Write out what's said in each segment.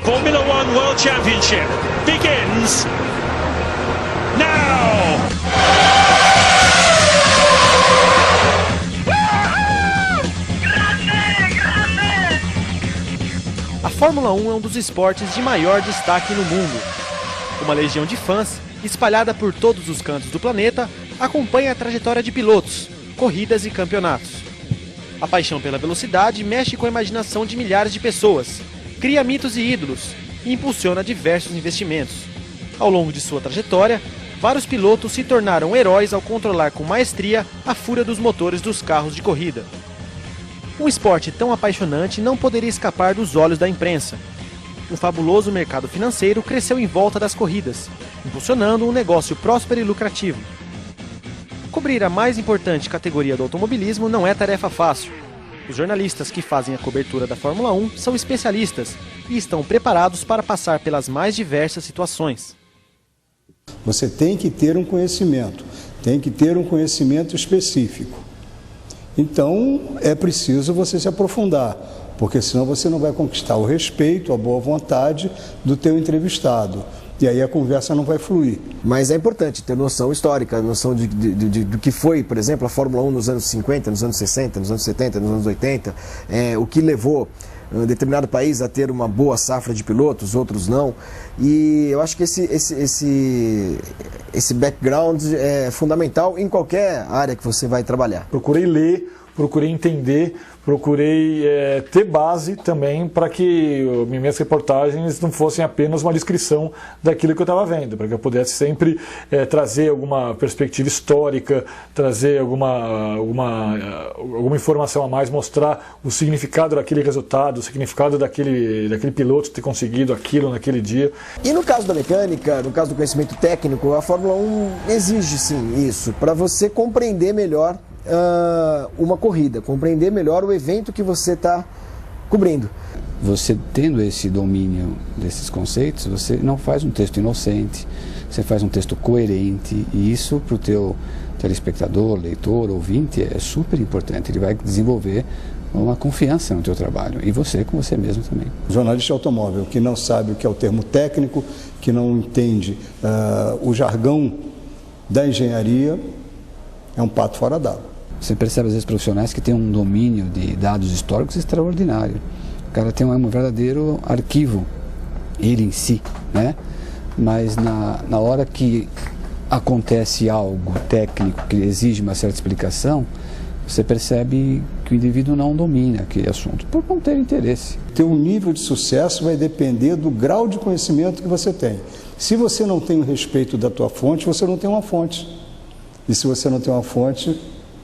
Formula One World Championship begins now! A Fórmula 1 é um dos esportes de maior destaque no mundo. Uma legião de fãs, espalhada por todos os cantos do planeta, acompanha a trajetória de pilotos, corridas e campeonatos. A paixão pela velocidade mexe com a imaginação de milhares de pessoas, cria mitos e ídolos e impulsiona diversos investimentos. Ao longo de sua trajetória, vários pilotos se tornaram heróis ao controlar com maestria a fúria dos motores dos carros de corrida. Um esporte tão apaixonante não poderia escapar dos olhos da imprensa. Um fabuloso mercado financeiro cresceu em volta das corridas, impulsionando um negócio próspero e lucrativo. Cobrir a mais importante categoria do automobilismo não é tarefa fácil. Os jornalistas que fazem a cobertura da Fórmula 1 são especialistas e estão preparados para passar pelas mais diversas situações. Você tem que ter um conhecimento específico. Então, é preciso você se aprofundar, porque senão você não vai conquistar o respeito, a boa vontade do teu entrevistado. E aí a conversa não vai fluir. Mas é importante ter noção histórica, noção do que foi, por exemplo, a Fórmula 1 nos anos 50, nos anos 60, nos anos 70, nos anos 80, o que levou um determinado país a ter uma boa safra de pilotos, outros não. E eu acho que esse background é fundamental em qualquer área que você vai trabalhar. Procurei ler, procurei entender, procurei ter base também para que minhas reportagens não fossem apenas uma descrição daquilo que eu estava vendo, para que eu pudesse sempre trazer alguma perspectiva histórica, trazer alguma informação a mais, mostrar o significado daquele resultado, o significado daquele piloto ter conseguido aquilo naquele dia. E no caso da mecânica, no caso do conhecimento técnico, a Fórmula 1 exige sim isso, para você compreender melhor uma corrida, compreender melhor o evento que você está cobrindo. Você tendo esse domínio desses conceitos, você não faz um texto inocente, você faz um texto coerente, e isso para o teu telespectador, leitor, ouvinte é super importante. Ele vai desenvolver uma confiança no teu trabalho, e você com você mesmo também. O jornalista de automóvel que não sabe o que é o termo técnico, que não entende o jargão da engenharia, é um pato fora d'água. Você percebe às vezes profissionais que têm um domínio de dados históricos extraordinário. O cara tem um verdadeiro arquivo, ele em si, né? Mas na hora que acontece algo técnico que exige uma certa explicação, você percebe que o indivíduo não domina aquele assunto, por não ter interesse. Teu nível de sucesso vai depender do grau de conhecimento que você tem. Se você não tem o respeito da tua fonte, você não tem uma fonte. E se você não tem uma fonte,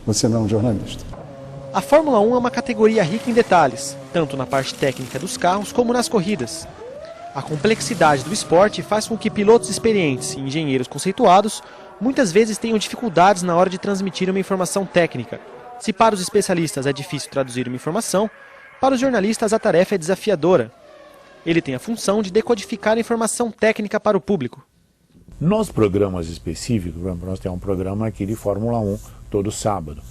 você não é um jornalista. A Fórmula 1 é uma categoria rica em detalhes, tanto na parte técnica dos carros como nas corridas. A complexidade do esporte faz com que pilotos experientes e engenheiros conceituados muitas vezes tenham dificuldades na hora de transmitir uma informação técnica. Se para os especialistas é difícil traduzir uma informação, para os jornalistas a tarefa é desafiadora. Ele tem a função de decodificar a informação técnica para o público. Nos programas específicos, nós temos um programa aqui de Fórmula 1 todo sábado.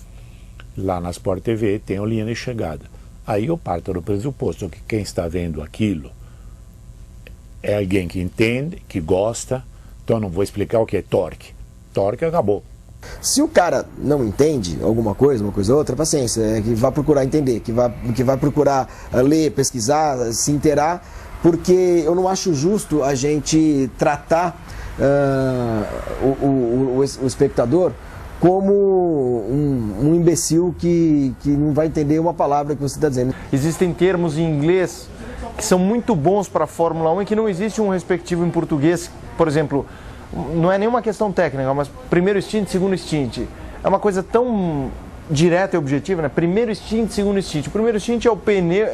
Lá na Sport TV tem o linha de chegada. Aí eu parto do pressuposto que quem está vendo aquilo é alguém que entende, que gosta. Então não vou explicar o que é torque. Torque acabou. Se o cara não entende alguma coisa, uma coisa ou outra, paciência, que vai procurar entender, que vai procurar ler, pesquisar, se inteirar, porque eu não acho justo a gente tratar o espectador como um imbecil que não vai entender uma palavra que você está dizendo. Existem termos em inglês que são muito bons para a Fórmula 1 e que não existe um respectivo em português. Por exemplo, não é nenhuma questão técnica, mas primeiro stint, segundo stint. É uma coisa tão direta e objetiva, né? Primeiro stint, segundo stint. O primeiro stint é o pneu,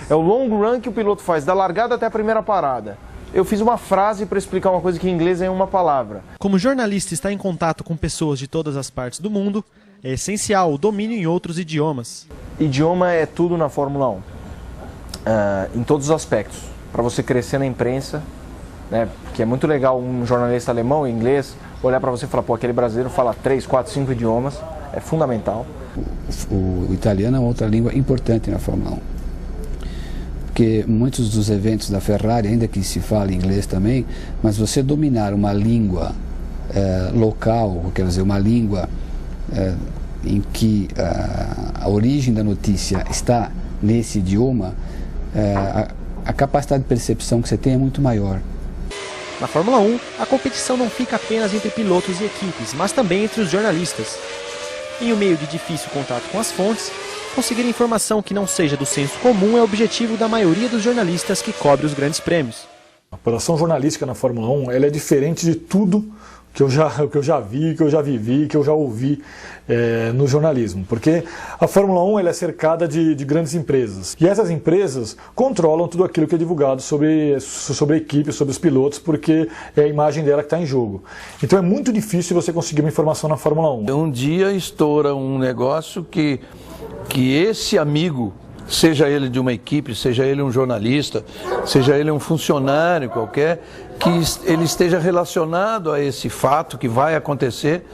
é o long run que o piloto faz, da largada até a primeira parada. Eu fiz uma frase para explicar uma coisa que em inglês é uma palavra. Como jornalista está em contato com pessoas de todas as partes do mundo, é essencial o domínio em outros idiomas. Idioma é tudo na Fórmula 1, em todos os aspectos. Para você crescer na imprensa, né? Porque é muito legal um jornalista alemão, inglês, olhar para você e falar, pô, aquele brasileiro fala 3, 4, 5 idiomas, é fundamental. O italiano é outra língua importante na Fórmula 1. porque muitos dos eventos da Ferrari, ainda que se fale inglês também, mas você dominar uma língua local, quer dizer, uma língua em que a origem da notícia está nesse idioma, a capacidade de percepção que você tem é muito maior. Na Fórmula 1, a competição não fica apenas entre pilotos e equipes, mas também entre os jornalistas. Em um meio de difícil contato com as fontes, conseguir informação que não seja do senso comum é o objetivo da maioria dos jornalistas que cobre os grandes prêmios. A operação jornalística na Fórmula 1 ela é diferente de tudo que eu já vi, que eu já vivi, que eu já ouvi no jornalismo. Porque a Fórmula 1 ela é cercada de grandes empresas. E essas empresas controlam tudo aquilo que é divulgado sobre a equipe, sobre os pilotos, porque é a imagem dela que está em jogo. Então é muito difícil você conseguir uma informação na Fórmula 1. Um dia estoura um negócio que esse amigo, seja ele de uma equipe, seja ele um jornalista, seja ele um funcionário qualquer, que ele esteja relacionado a esse fato que vai acontecer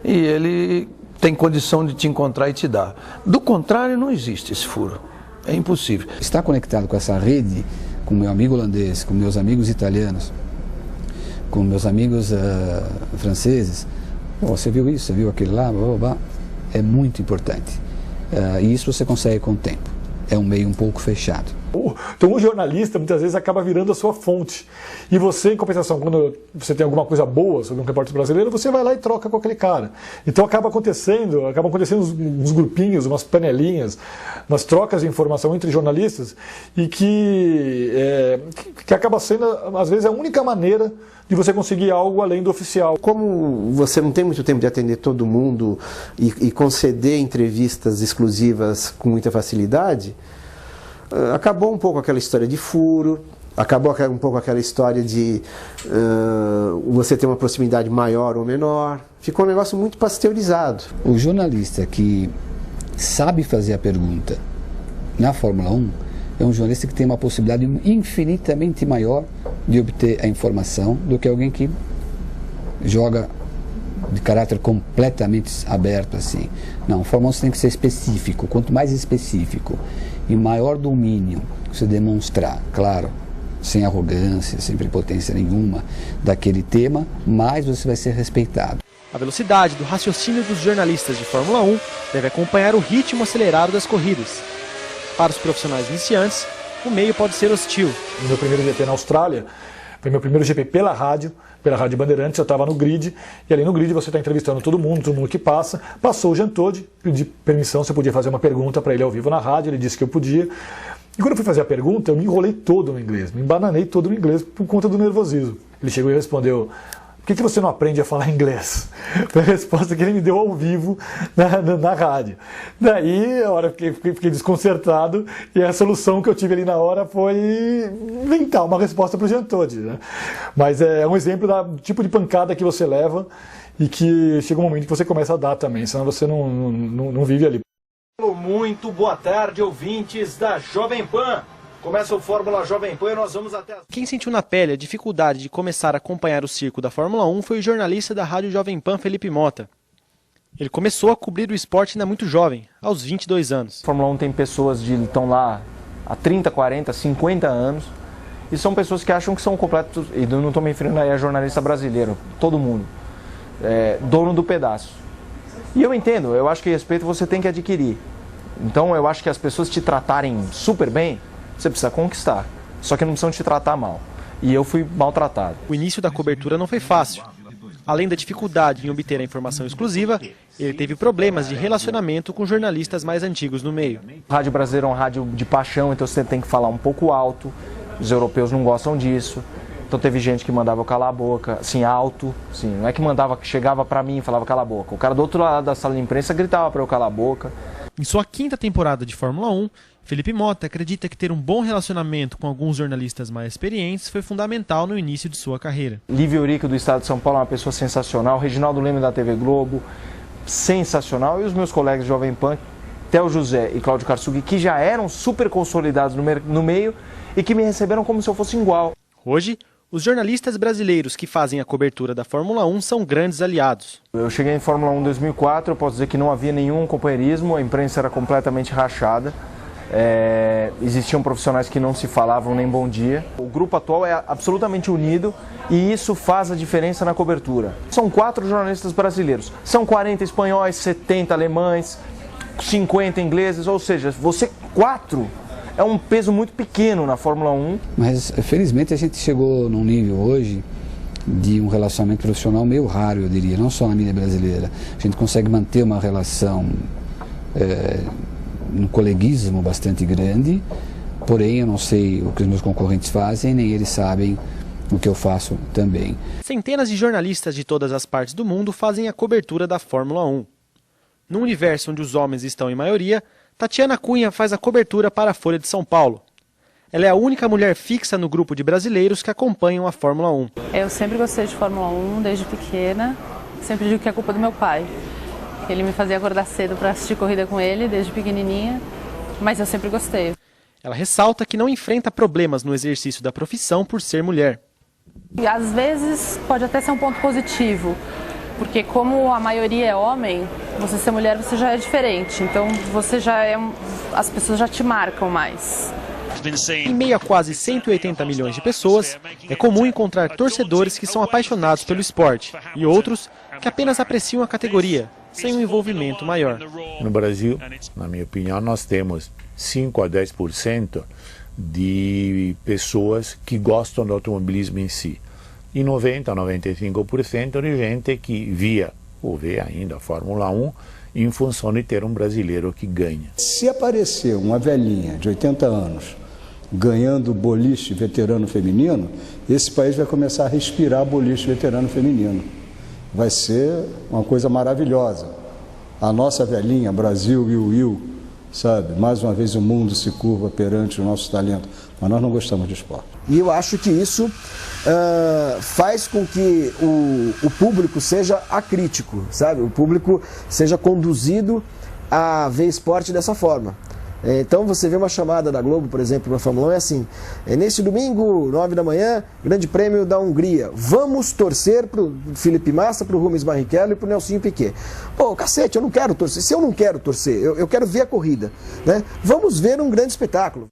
e ele tem condição de te encontrar e te dar. Do contrário, não existe esse furo. É impossível. Estar conectado com essa rede, com meu amigo holandês, com meus amigos italianos, com meus amigos franceses, você viu isso, você viu aquele lá, blá, blá, blá, é muito importante. E isso você consegue com o tempo. É um meio um pouco fechado. Então um jornalista muitas vezes acaba virando a sua fonte. E você, em compensação, quando você tem alguma coisa boa sobre um repórter brasileiro, você vai lá e troca com aquele cara. Então acabam acontecendo uns grupinhos, umas panelinhas, umas trocas de informação entre jornalistas e que acaba sendo, às vezes, a única maneira de você conseguir algo além do oficial. Como você não tem muito tempo de atender todo mundo e conceder entrevistas exclusivas com muita facilidade, acabou um pouco aquela história de furo, acabou um pouco aquela história de você ter uma proximidade maior ou menor. Ficou um negócio muito pasteurizado. O jornalista que sabe fazer a pergunta na Fórmula 1 é um jornalista que tem uma possibilidade infinitamente maior de obter a informação do que alguém que joga de caráter completamente aberto assim. Não, a Fórmula 1 tem que ser específico. Quanto mais específico e maior domínio você demonstrar, claro, sem arrogância, sem prepotência nenhuma, daquele tema, mais você vai ser respeitado. A velocidade do raciocínio dos jornalistas de Fórmula 1 deve acompanhar o ritmo acelerado das corridas. Para os profissionais iniciantes, o meio pode ser hostil. No meu primeiro GP na Austrália, foi meu primeiro GP pela Rádio Bandeirantes, eu estava no grid, e ali no grid você está entrevistando todo mundo que passa. Passou o Jean Todt, pedi permissão se eu podia fazer uma pergunta para ele ao vivo na rádio, ele disse que eu podia. E quando eu fui fazer a pergunta, eu me enrolei todo no inglês, me embananei todo no inglês por conta do nervosismo. Ele chegou e respondeu: por que você não aprende a falar inglês? Foi a resposta que ele me deu ao vivo na rádio. Daí, a hora eu fiquei desconcertado, e a solução que eu tive ali na hora foi inventar uma resposta para o Jean Todt, né? Mas é um exemplo do tipo de pancada que você leva e que chega um momento que você começa a dar também, senão você não vive ali. Muito boa tarde, ouvintes da Jovem Pan. Começa o Fórmula Jovem Pan e nós vamos até... Quem sentiu na pele a dificuldade de começar a acompanhar o circo da Fórmula 1 foi o jornalista da Rádio Jovem Pan, Felipe Mota. Ele começou a cobrir o esporte ainda muito jovem, aos 22 anos. A Fórmula 1 tem pessoas que estão lá há 30, 40, 50 anos e são pessoas que acham que são completos, e não estou me referindo aí a jornalista brasileiro, todo mundo, dono do pedaço. E eu entendo, eu acho que respeito você tem que adquirir. Então eu acho que as pessoas te tratarem super bem, você precisa conquistar, só que não precisam te tratar mal. E eu fui maltratado. O início da cobertura não foi fácil. Além da dificuldade em obter a informação exclusiva, ele teve problemas de relacionamento com jornalistas mais antigos no meio. A Rádio Brasileira é uma rádio de paixão, então você tem que falar um pouco alto. Os europeus não gostam disso. Então teve gente que mandava eu calar a boca, assim, alto. Assim, não é que chegava pra mim e falava cala a boca. O cara do outro lado da sala de imprensa gritava pra eu calar a boca. Em sua 5ª temporada de Fórmula 1, Felipe Mota acredita que ter um bom relacionamento com alguns jornalistas mais experientes foi fundamental no início de sua carreira. Lívio Eurico, do estado de São Paulo, é uma pessoa sensacional. Reginaldo Leme, da TV Globo, sensacional. E os meus colegas de Jovem Pan, Theo José e Cláudio Karsug, que já eram super consolidados no meio e que me receberam como se eu fosse igual. Hoje, os jornalistas brasileiros que fazem a cobertura da Fórmula 1 são grandes aliados. Eu cheguei em Fórmula 1 em 2004, eu posso dizer que não havia nenhum companheirismo, a imprensa era completamente rachada. existiam profissionais que não se falavam nem bom dia. O grupo atual é absolutamente unido e isso faz a diferença na cobertura. São 4 jornalistas brasileiros, são 40 espanhóis, 70 alemães, 50 ingleses, ou seja, você 4 é um peso muito pequeno na Fórmula 1. Mas felizmente a gente chegou num nível hoje de um relacionamento profissional meio raro, eu diria, não só na mídia brasileira. A gente consegue manter uma relação um coleguismo bastante grande, porém eu não sei o que os meus concorrentes fazem, nem eles sabem o que eu faço também. Centenas de jornalistas de todas as partes do mundo fazem a cobertura da Fórmula 1. Num universo onde os homens estão em maioria, Tatiana Cunha faz a cobertura para a Folha de São Paulo. Ela é a única mulher fixa no grupo de brasileiros que acompanham a Fórmula 1. Eu sempre gostei de Fórmula 1 desde pequena, sempre digo que é culpa do meu pai. Ele me fazia acordar cedo para assistir corrida com ele, desde pequenininha, mas eu sempre gostei. Ela ressalta que não enfrenta problemas no exercício da profissão por ser mulher. E às vezes pode até ser um ponto positivo, porque como a maioria é homem, você ser mulher você já é diferente, então você já é, as pessoas já te marcam mais. Em meio a quase 180 milhões de pessoas, é comum encontrar torcedores que são apaixonados pelo esporte e outros que apenas apreciam a categoria, sem um envolvimento maior. No Brasil, na minha opinião, nós temos 5 a 10% de pessoas que gostam do automobilismo em si. E 90 a 95% de gente que via ou vê ainda a Fórmula 1 em função de ter um brasileiro que ganha. Se aparecer uma velhinha de 80 anos ganhando boliche veterano feminino, esse país vai começar a respirar boliche veterano feminino. Vai ser uma coisa maravilhosa. A nossa velhinha, Brasil, Will, sabe? Mais uma vez o mundo se curva perante o nosso talento, mas nós não gostamos de esporte. E eu acho que isso faz com que o público seja acrítico, sabe? O público seja conduzido a ver esporte dessa forma. Então você vê uma chamada da Globo, por exemplo, na Fórmula 1, é assim: nesse domingo, 9 da manhã, Grande Prêmio da Hungria, vamos torcer para o Felipe Massa, para o Rubens Barrichello e para o Nelsinho Piquet. Pô, cacete, eu não quero torcer. Se eu não quero torcer, eu quero ver a corrida, né? Vamos ver um grande espetáculo.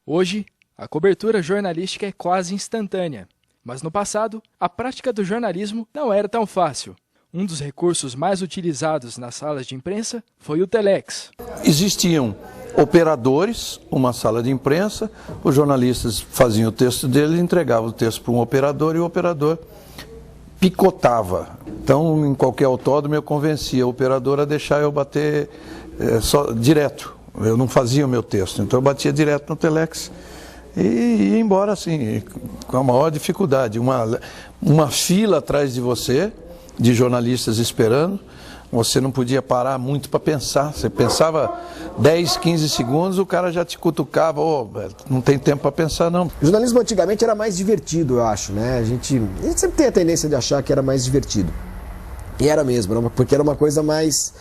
Hoje, a cobertura jornalística é quase instantânea. Mas no passado, a prática do jornalismo não era tão fácil. Um dos recursos mais utilizados nas salas de imprensa foi o telex. Existiam operadores, uma sala de imprensa, os jornalistas faziam o texto deles, entregavam o texto para um operador e o operador picotava. Então, em qualquer autódromo, eu convencia o operador a deixar eu bater direto. Eu não fazia o meu texto, então eu batia direto no telex. E ia embora assim, com a maior dificuldade. Uma fila atrás de você, de jornalistas esperando, você não podia parar muito para pensar. Você pensava 10, 15 segundos, o cara já te cutucava, não tem tempo para pensar não. O jornalismo antigamente era mais divertido, eu acho, né? A gente sempre tem a tendência de achar que era mais divertido. E era mesmo, porque era uma coisa mais...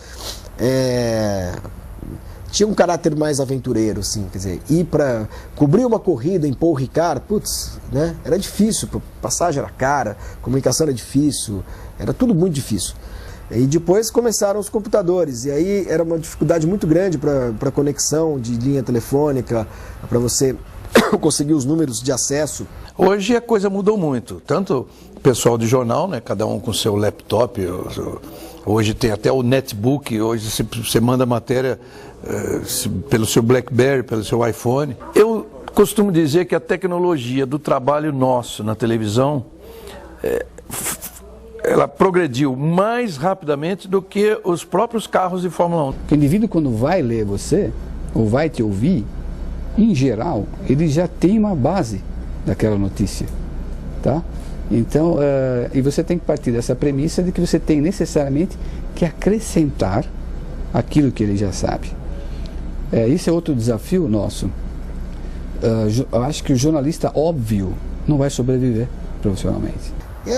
Tinha um caráter mais aventureiro, assim, quer dizer, ir para cobrir uma corrida em Paul Ricard, né? Era difícil, passagem era cara, comunicação era difícil, era tudo muito difícil. E depois começaram os computadores, e aí era uma dificuldade muito grande para conexão de linha telefônica, para você conseguir os números de acesso. Hoje a coisa mudou muito, tanto o pessoal de jornal, né, cada um com seu laptop, hoje tem até o netbook, hoje você manda matéria pelo seu BlackBerry, pelo seu iPhone. Eu costumo dizer que a tecnologia do trabalho nosso na televisão, ela progrediu mais rapidamente do que os próprios carros de Fórmula 1. O indivíduo, quando vai ler você, ou vai te ouvir, em geral, ele já tem uma base daquela notícia, tá? Então, e você tem que partir dessa premissa de que você tem necessariamente que acrescentar aquilo que ele já sabe. Isso é outro desafio nosso. Eu acho que o jornalista óbvio não vai sobreviver profissionalmente.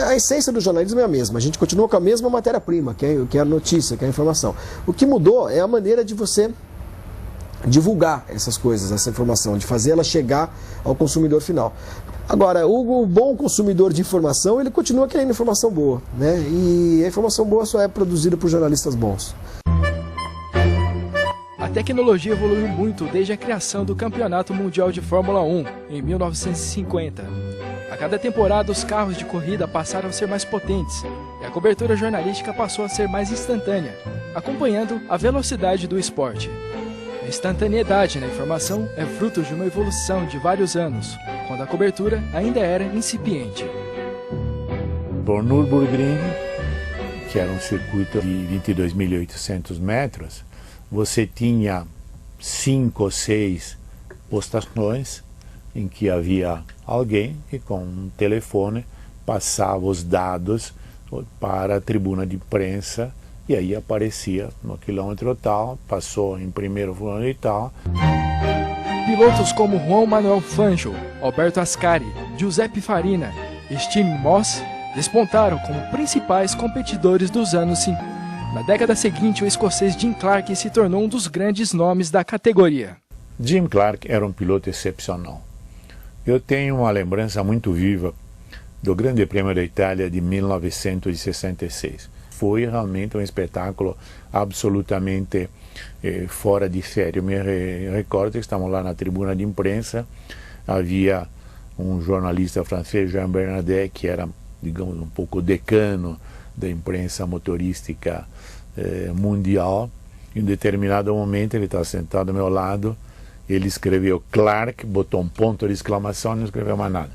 A essência do jornalismo é a mesma, a gente continua com a mesma matéria-prima, que é a notícia, que é a informação. O que mudou é a maneira de você divulgar essas coisas, essa informação, de fazer ela chegar ao consumidor final. Agora, o bom consumidor de informação, ele continua querendo informação boa, né? E a informação boa só é produzida por jornalistas bons. A tecnologia evoluiu muito desde a criação do Campeonato Mundial de Fórmula 1, em 1950. A cada temporada, os carros de corrida passaram a ser mais potentes e a cobertura jornalística passou a ser mais instantânea, acompanhando a velocidade do esporte. A instantaneidade na informação é fruto de uma evolução de vários anos, quando a cobertura ainda era incipiente. Por Nürburgring, que era um circuito de 22.800 metros, você tinha 5 ou 6 postações em que havia alguém que com um telefone passava os dados para a tribuna de imprensa e aí aparecia no quilômetro tal, passou em primeiro fulano e tal. Pilotos como Juan Manuel Fangio, Alberto Ascari, Giuseppe Farina e Steve Moss despontaram como principais competidores dos anos 50. Na década seguinte, o escocês Jim Clark se tornou um dos grandes nomes da categoria. Jim Clark era um piloto excepcional. Eu tenho uma lembrança muito viva do Grande Prêmio da Itália de 1966. Foi realmente um espetáculo absolutamente fora de série. Eu me recordo que estávamos lá na tribuna de imprensa, havia um jornalista francês, Jean Bernadette, que era, digamos, um pouco decano da imprensa motorística mundial. Em um determinado momento ele estava sentado ao meu lado, ele escreveu Clark, botou um ponto de exclamação e não escreveu mais nada,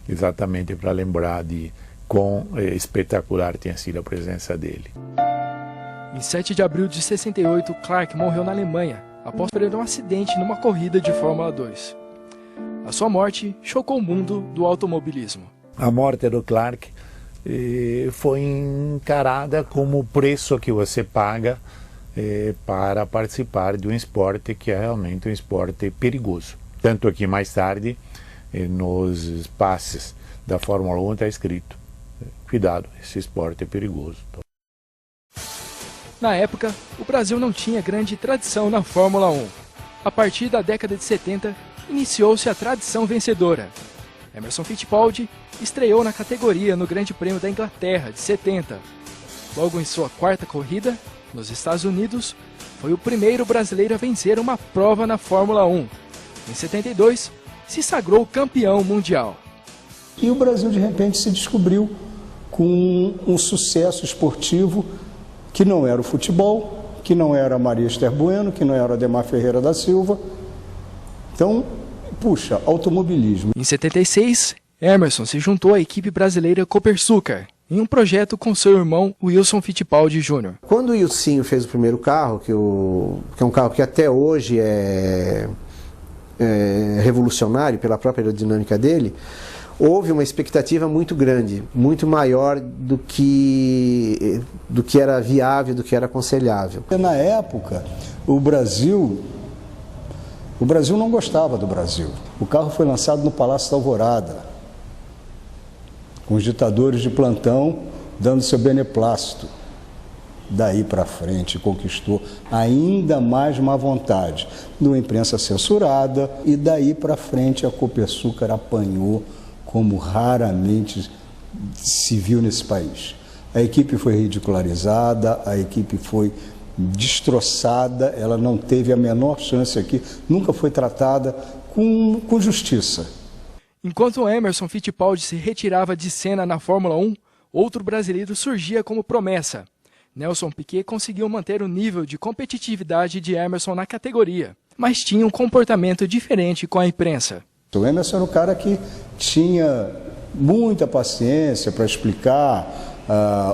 exatamente para lembrar de quão espetacular tinha sido a presença dele. Em 7 de abril de 68, Clark morreu na Alemanha após sofrer um acidente numa corrida de Fórmula 2. A sua morte chocou o mundo do automobilismo. A morte do Clark foi encarada como o preço que você paga para participar de um esporte que é realmente um esporte perigoso. Tanto que mais tarde, nos passes da Fórmula 1 está escrito: cuidado, esse esporte é perigoso. Na época, o Brasil não tinha grande tradição na Fórmula 1. A partir da década de 70, iniciou-se a tradição vencedora. Emerson Fittipaldi estreou na categoria no Grande Prêmio da Inglaterra de 70. Logo em sua quarta corrida, nos Estados Unidos, foi o primeiro brasileiro a vencer uma prova na Fórmula 1. Em 72, se sagrou campeão mundial. E o Brasil, de repente, se descobriu com um sucesso esportivo que não era o futebol, que não era a Maria Esther Bueno, que não era a Ademar Ferreira da Silva. Então, puxa, automobilismo. Em 76, Emerson se juntou à equipe brasileira Copersucar, em um projeto com seu irmão Wilson Fittipaldi Jr. Quando o Ilcinho fez o primeiro carro, que é um carro que até hoje é revolucionário pela própria aerodinâmica dele, houve uma expectativa muito grande, muito maior do que era viável, do que era aconselhável. Na época, o Brasil não gostava do Brasil. O carro foi lançado no Palácio da Alvorada, com os ditadores de plantão dando seu beneplácito. Daí para frente conquistou ainda mais má vontade de uma imprensa censurada, e daí para frente a Copersucar apanhou como raramente se viu nesse país. A equipe foi ridicularizada, a equipe foi destroçada, ela não teve a menor chance aqui, nunca foi tratada com justiça. Enquanto Emerson Fittipaldi se retirava de cena na Fórmula 1, outro brasileiro surgia como promessa. Nelson Piquet conseguiu manter o nível de competitividade de Emerson na categoria, mas tinha um comportamento diferente com a imprensa. O Emerson era um cara que tinha muita paciência para explicar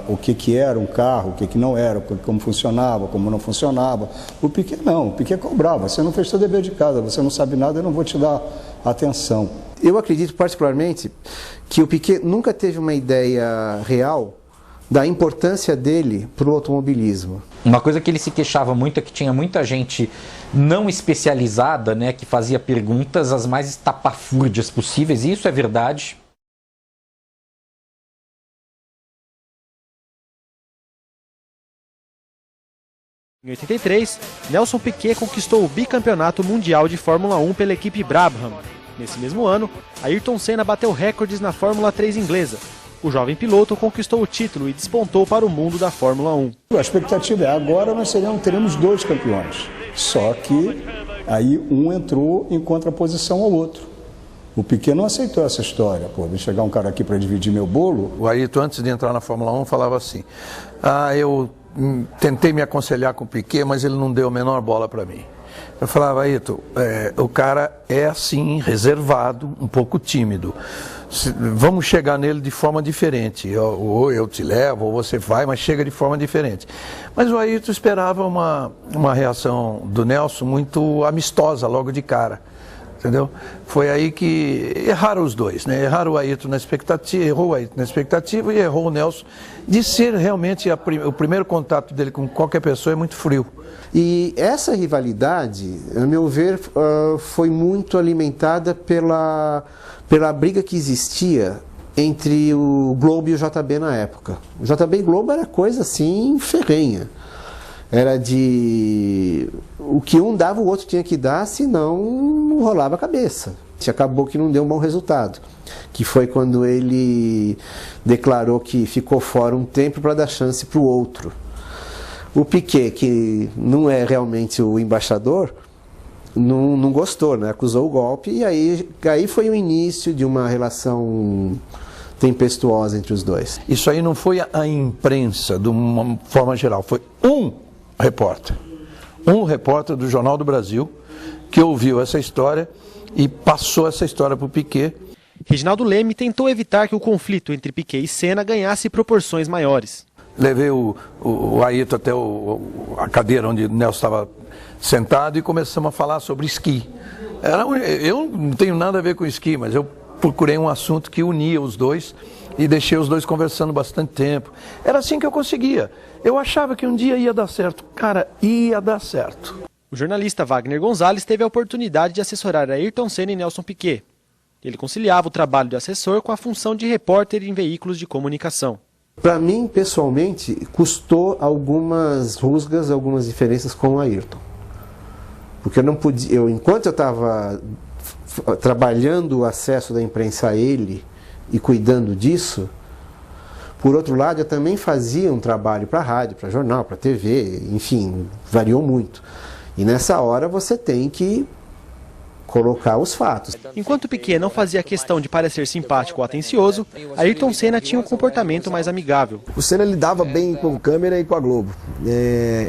o que era um carro, o que não era, como funcionava, como não funcionava. O Piquet não, o Piquet cobrava: você não fez seu dever de casa, você não sabe nada, eu não vou te dar atenção. Eu acredito particularmente que o Piquet nunca teve uma ideia real da importância dele para o automobilismo. Uma coisa que ele se queixava muito é que tinha muita gente não especializada, né, que fazia perguntas as mais estapafúrdias possíveis, e isso é verdade. Em 83, Nelson Piquet conquistou o bicampeonato mundial de Fórmula 1 pela equipe Brabham. Nesse mesmo ano, Ayrton Senna bateu recordes na Fórmula 3 inglesa. O jovem piloto conquistou o título e despontou para o mundo da Fórmula 1. A expectativa é agora nós teremos 2 campeões. Só que aí um entrou em contraposição ao outro. O Piquet não aceitou essa história. Pô, vem chegar um cara aqui para dividir meu bolo. O Ayrton, antes de entrar na Fórmula 1, falava assim: eu tentei me aconselhar com o Piquet, mas ele não deu a menor bola para mim. Eu falava: Ayrton, o cara é assim, reservado, um pouco tímido. Vamos chegar nele de forma diferente. Ou eu te levo, ou você vai, mas chega de forma diferente. Mas o Ayrton esperava uma reação do Nelson muito amistosa logo de cara. Entendeu? Foi aí que erraram os dois, né? Erraram o Ayrton na expectativa, errou o Ayrton na expectativa e errou o Nelson de ser realmente o primeiro contato dele com qualquer pessoa é muito frio. E essa rivalidade, a meu ver, foi muito alimentada pela briga que existia entre o Globo e o JB na época. O JB e Globo era coisa assim ferrenha. Era de... o que um dava, o outro tinha que dar, senão não rolava a cabeça. Acabou que não deu um bom resultado, que foi quando ele declarou que ficou fora um tempo para dar chance para o outro. O Piquet, que não é realmente o embaixador, não gostou, né? Acusou o golpe, e aí foi o início de uma relação tempestuosa entre os dois. Isso aí não foi a imprensa, de uma forma geral, foi um repórter do Jornal do Brasil que ouviu essa história e passou essa história para o Piquet. Reginaldo Leme tentou evitar que o conflito entre Piquet e Senna ganhasse proporções maiores. Levei o Ayrton até a cadeira onde o Nelson estava sentado e começamos a falar sobre esqui. Eu não tenho nada a ver com esqui, mas eu procurei um assunto que unia os dois e deixei os dois conversando bastante tempo. Era assim que eu conseguia. Eu achava que um dia ia dar certo. Cara, ia dar certo. O jornalista Wagner Gonzalez teve a oportunidade de assessorar Ayrton Senna e Nelson Piquet. Ele conciliava o trabalho de assessor com a função de repórter em veículos de comunicação. Para mim, pessoalmente, custou algumas rusgas, algumas diferenças com o Ayrton. Porque eu não podia, enquanto eu estava trabalhando o acesso da imprensa a ele e cuidando disso, por outro lado, eu também fazia um trabalho para rádio, para jornal, para TV, enfim, variou muito. E nessa hora você tem que colocar os fatos. Enquanto Piquet não fazia questão de parecer simpático ou atencioso, Ayrton Senna tinha um comportamento mais amigável. O Senna lidava bem com a câmera e com a Globo.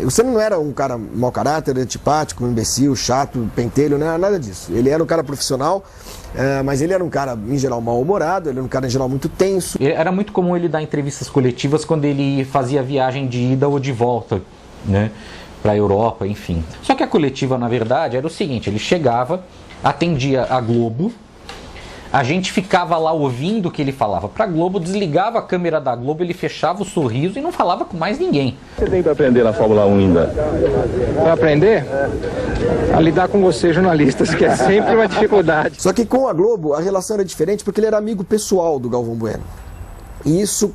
O Senna não era um cara mau caráter, antipático, imbecil, chato, pentelho, não era nada disso. Ele era um cara profissional, mas ele era um cara, em geral, mal-humorado, ele era um cara, em geral, muito tenso. Era muito comum ele dar entrevistas coletivas quando ele fazia viagem de ida ou de volta, né, para a Europa, enfim. Só que a coletiva, na verdade, era o seguinte: ele chegava, atendia a Globo, a gente ficava lá ouvindo o que ele falava para a Globo, desligava a câmera da Globo, ele fechava o sorriso e não falava com mais ninguém. Você tem para aprender na Fórmula 1 ainda? Para aprender? A lidar com vocês, jornalistas, que é sempre uma dificuldade. Só que com a Globo a relação era diferente porque ele era amigo pessoal do Galvão Bueno. E isso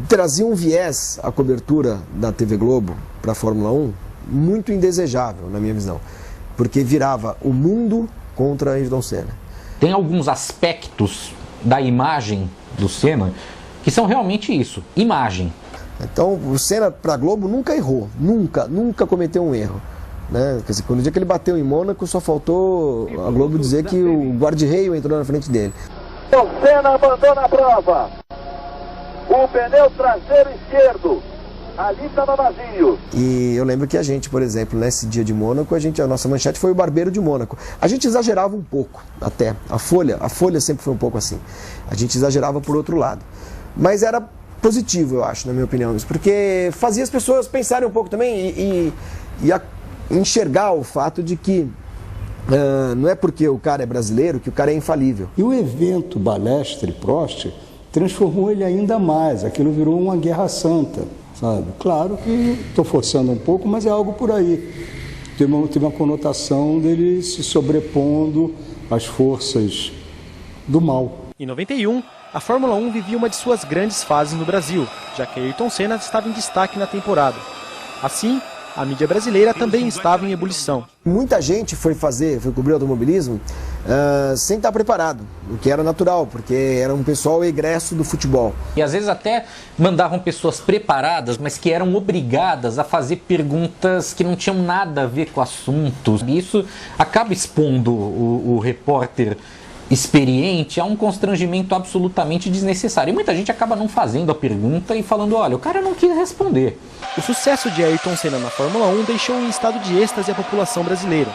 trazia um viés à cobertura da TV Globo para a Fórmula 1 muito indesejável, na minha visão. Porque virava o mundo contra Ayrton Senna. Tem alguns aspectos da imagem do Senna que são realmente isso, imagem. Então o Senna para a Globo nunca errou, nunca cometeu um erro. Né? Quer dizer, quando o dia que ele bateu em Mônaco só faltou a Globo dizer que o guarda-reio entrou na frente dele. O Senna abandona a prova. O pneu traseiro esquerdo. Ali estava vazio. E eu lembro que a gente, por exemplo, nesse dia de Mônaco, a nossa manchete foi o Barbeiro de Mônaco. A gente exagerava um pouco, até. A Folha sempre foi um pouco assim. A gente exagerava por outro lado. Mas era positivo, eu acho, na minha opinião, isso, porque fazia as pessoas pensarem um pouco também e enxergar o fato de que não é porque o cara é brasileiro que o cara é infalível. E o evento Balestre Prost transformou ele ainda mais. Aquilo virou uma guerra santa. Sabe? Claro que estou forçando um pouco, mas é algo por aí. Teve uma conotação dele se sobrepondo às forças do mal. Em 91, a Fórmula 1 vivia uma de suas grandes fases no Brasil, já que Ayrton Senna estava em destaque na temporada. Assim, A mídia brasileira também estava em ebulição. Muita gente foi cobrir automobilismo sem estar preparado, o que era natural, porque era um pessoal egresso do futebol. E às vezes até mandavam pessoas preparadas, mas que eram obrigadas a fazer perguntas que não tinham nada a ver com o assunto. E isso acaba expondo o repórter experiente a um constrangimento absolutamente desnecessário. E muita gente acaba não fazendo a pergunta e falando, olha, o cara não quis responder. O sucesso de Ayrton Senna na Fórmula 1 deixou em estado de êxtase a população brasileira.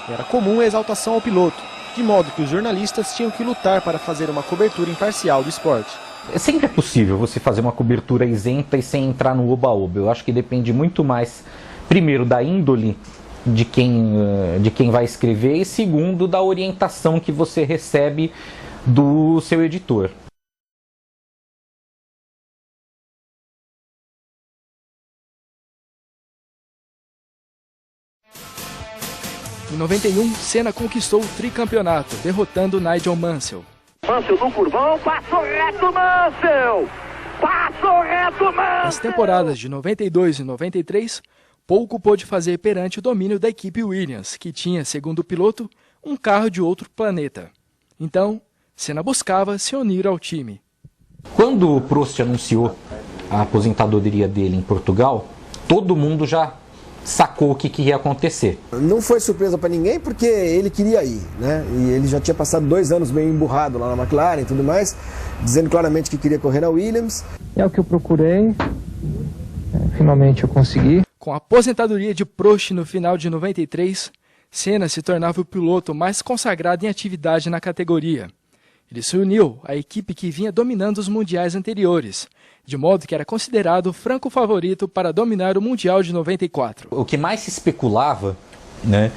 Era comum a exaltação ao piloto, de modo que os jornalistas tinham que lutar para fazer uma cobertura imparcial do esporte. Sempre é possível você fazer uma cobertura isenta e sem entrar no oba-oba. Eu acho que depende muito mais, primeiro, da índole de quem vai escrever e, segundo, da orientação que você recebe do seu editor. Em 91, Senna conquistou o tricampeonato, derrotando Nigel Mansell. Mansell no curvão, passou reto Mansell! Passou reto Mansell! Nas temporadas de 92 e 93, pouco pôde fazer perante o domínio da equipe Williams, que tinha, segundo o piloto, um carro de outro planeta. Então, Senna buscava se unir ao time. Quando o Prost anunciou a aposentadoria dele em Portugal, todo mundo já sacou o que ia acontecer. Não foi surpresa para ninguém porque ele queria ir, né? E ele já tinha passado 2 anos meio emburrado lá na McLaren e tudo mais, dizendo claramente que queria correr na Williams. É o que eu procurei, finalmente eu consegui. Com a aposentadoria de Prost no final de 93, Senna se tornava o piloto mais consagrado em atividade na categoria. Ele se uniu à equipe que vinha dominando os mundiais anteriores, de modo que era considerado o franco favorito para dominar o Mundial de 94. O que mais se especulava, né?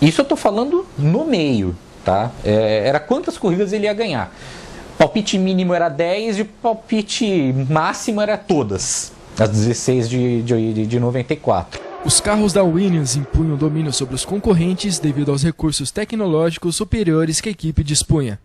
Isso eu estou falando no meio, tá? Era quantas corridas ele ia ganhar. Palpite mínimo era 10 e o palpite máximo era todas, as 16 de 94. Os carros da Williams impunham domínio sobre os concorrentes devido aos recursos tecnológicos superiores que a equipe dispunha.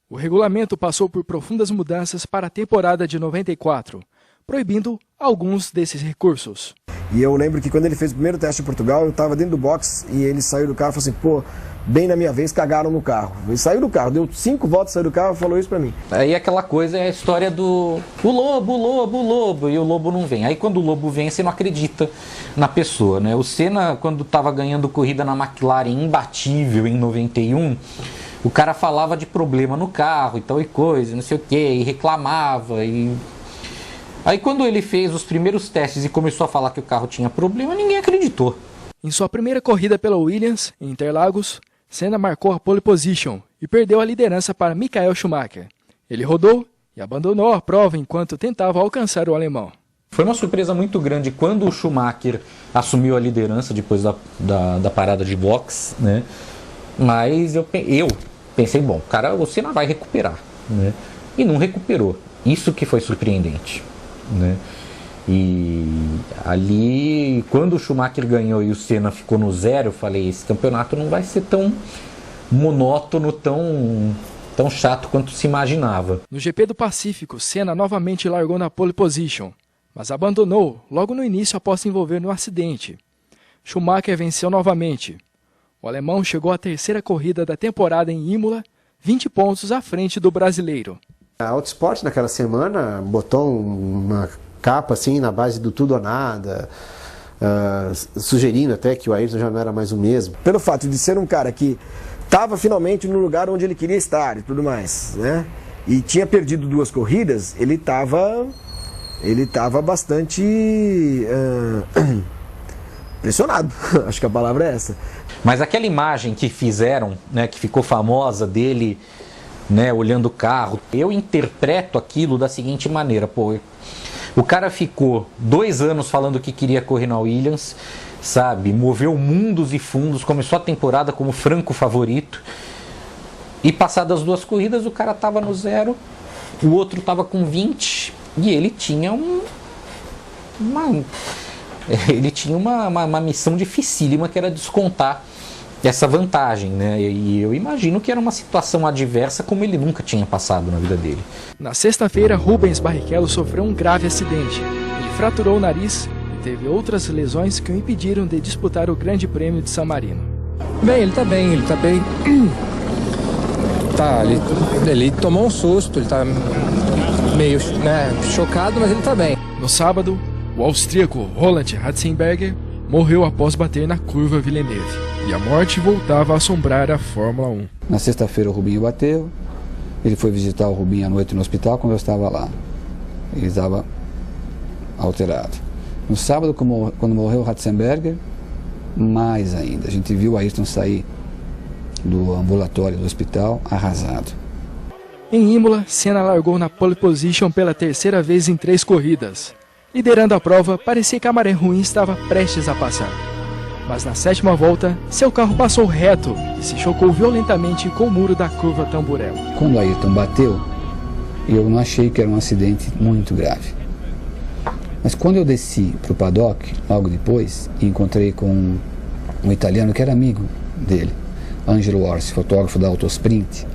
O regulamento passou por profundas mudanças para a temporada de 94, proibindo alguns desses recursos. E eu lembro que quando ele fez o primeiro teste em Portugal, eu estava dentro do box e ele saiu do carro e falou assim, pô, bem na minha vez, cagaram no carro. Ele saiu do carro, deu 5 voltas, saiu do carro e falou isso pra mim. Aí aquela coisa é a história do o lobo, e o lobo não vem. Aí quando o lobo vem, você não acredita na pessoa, né? O Senna, quando estava ganhando corrida na McLaren imbatível em 91, o cara falava de problema no carro e tal e coisa, não sei o que, e reclamava. Aí quando ele fez os primeiros testes e começou a falar que o carro tinha problema, ninguém acreditou. Em sua primeira corrida pela Williams, em Interlagos, Senna marcou a pole position e perdeu a liderança para Michael Schumacher. Ele rodou e abandonou a prova enquanto tentava alcançar o alemão. Foi uma surpresa muito grande quando o Schumacher assumiu a liderança depois da parada de box, né? Mas eu pensei, bom, o Senna vai recuperar, né? E não recuperou. Isso que foi surpreendente, né? E ali, quando o Schumacher ganhou e o Senna ficou no 0, eu falei, esse campeonato não vai ser tão monótono, tão chato quanto se imaginava. No GP do Pacífico, Senna novamente largou na pole position, mas abandonou logo no início após se envolver no acidente. Schumacher venceu novamente. O alemão chegou à terceira corrida da temporada em Imola, 20 pontos à frente do brasileiro. A Autosport naquela semana botou uma capa assim na base do tudo ou nada, sugerindo até que o Ayrton já não era mais o mesmo. Pelo fato de ser um cara que estava finalmente no lugar onde ele queria estar e tudo mais, né? E tinha perdido 2 corridas, ele estava bastante pressionado, acho que a palavra é essa. Mas aquela imagem que fizeram, né, que ficou famosa dele, né, olhando o carro, eu interpreto aquilo da seguinte maneira, pô, o cara ficou 2 anos falando que queria correr na Williams, sabe, moveu mundos e fundos, começou a temporada como franco favorito, e passadas 2 corridas o cara tava no 0, o outro tava com 20, e ele tinha uma missão dificílima, que era descontar essa vantagem, né? E eu imagino que era uma situação adversa como ele nunca tinha passado na vida dele. Na sexta-feira, Rubens Barrichello sofreu um grave acidente. Ele fraturou o nariz e teve outras lesões que o impediram de disputar o Grande Prêmio de San Marino. Bem, ele tá bem. Ele tomou um susto, ele tá meio chocado, mas ele tá bem. No sábado, o austríaco Roland Ratzenberger morreu após bater na curva Villeneuve, e a morte voltava a assombrar a Fórmula 1. Na sexta-feira o Rubinho bateu, ele foi visitar o Rubinho à noite no hospital quando eu estava lá. Ele estava alterado. No sábado, quando morreu o Ratzenberger, mais ainda. A gente viu o Ayrton sair do ambulatório do hospital arrasado. Em Imola, Senna largou na pole position pela terceira vez em 3 corridas. Liderando a prova, parecia que a maré ruim estava prestes a passar. Mas na 7ª volta, seu carro passou reto e se chocou violentamente com o muro da curva Tamburello. Quando o Ayrton bateu, eu não achei que era um acidente muito grave. Mas quando eu desci para o paddock, logo depois, e encontrei com um italiano que era amigo dele, Angelo Orsi, fotógrafo da Autosprint,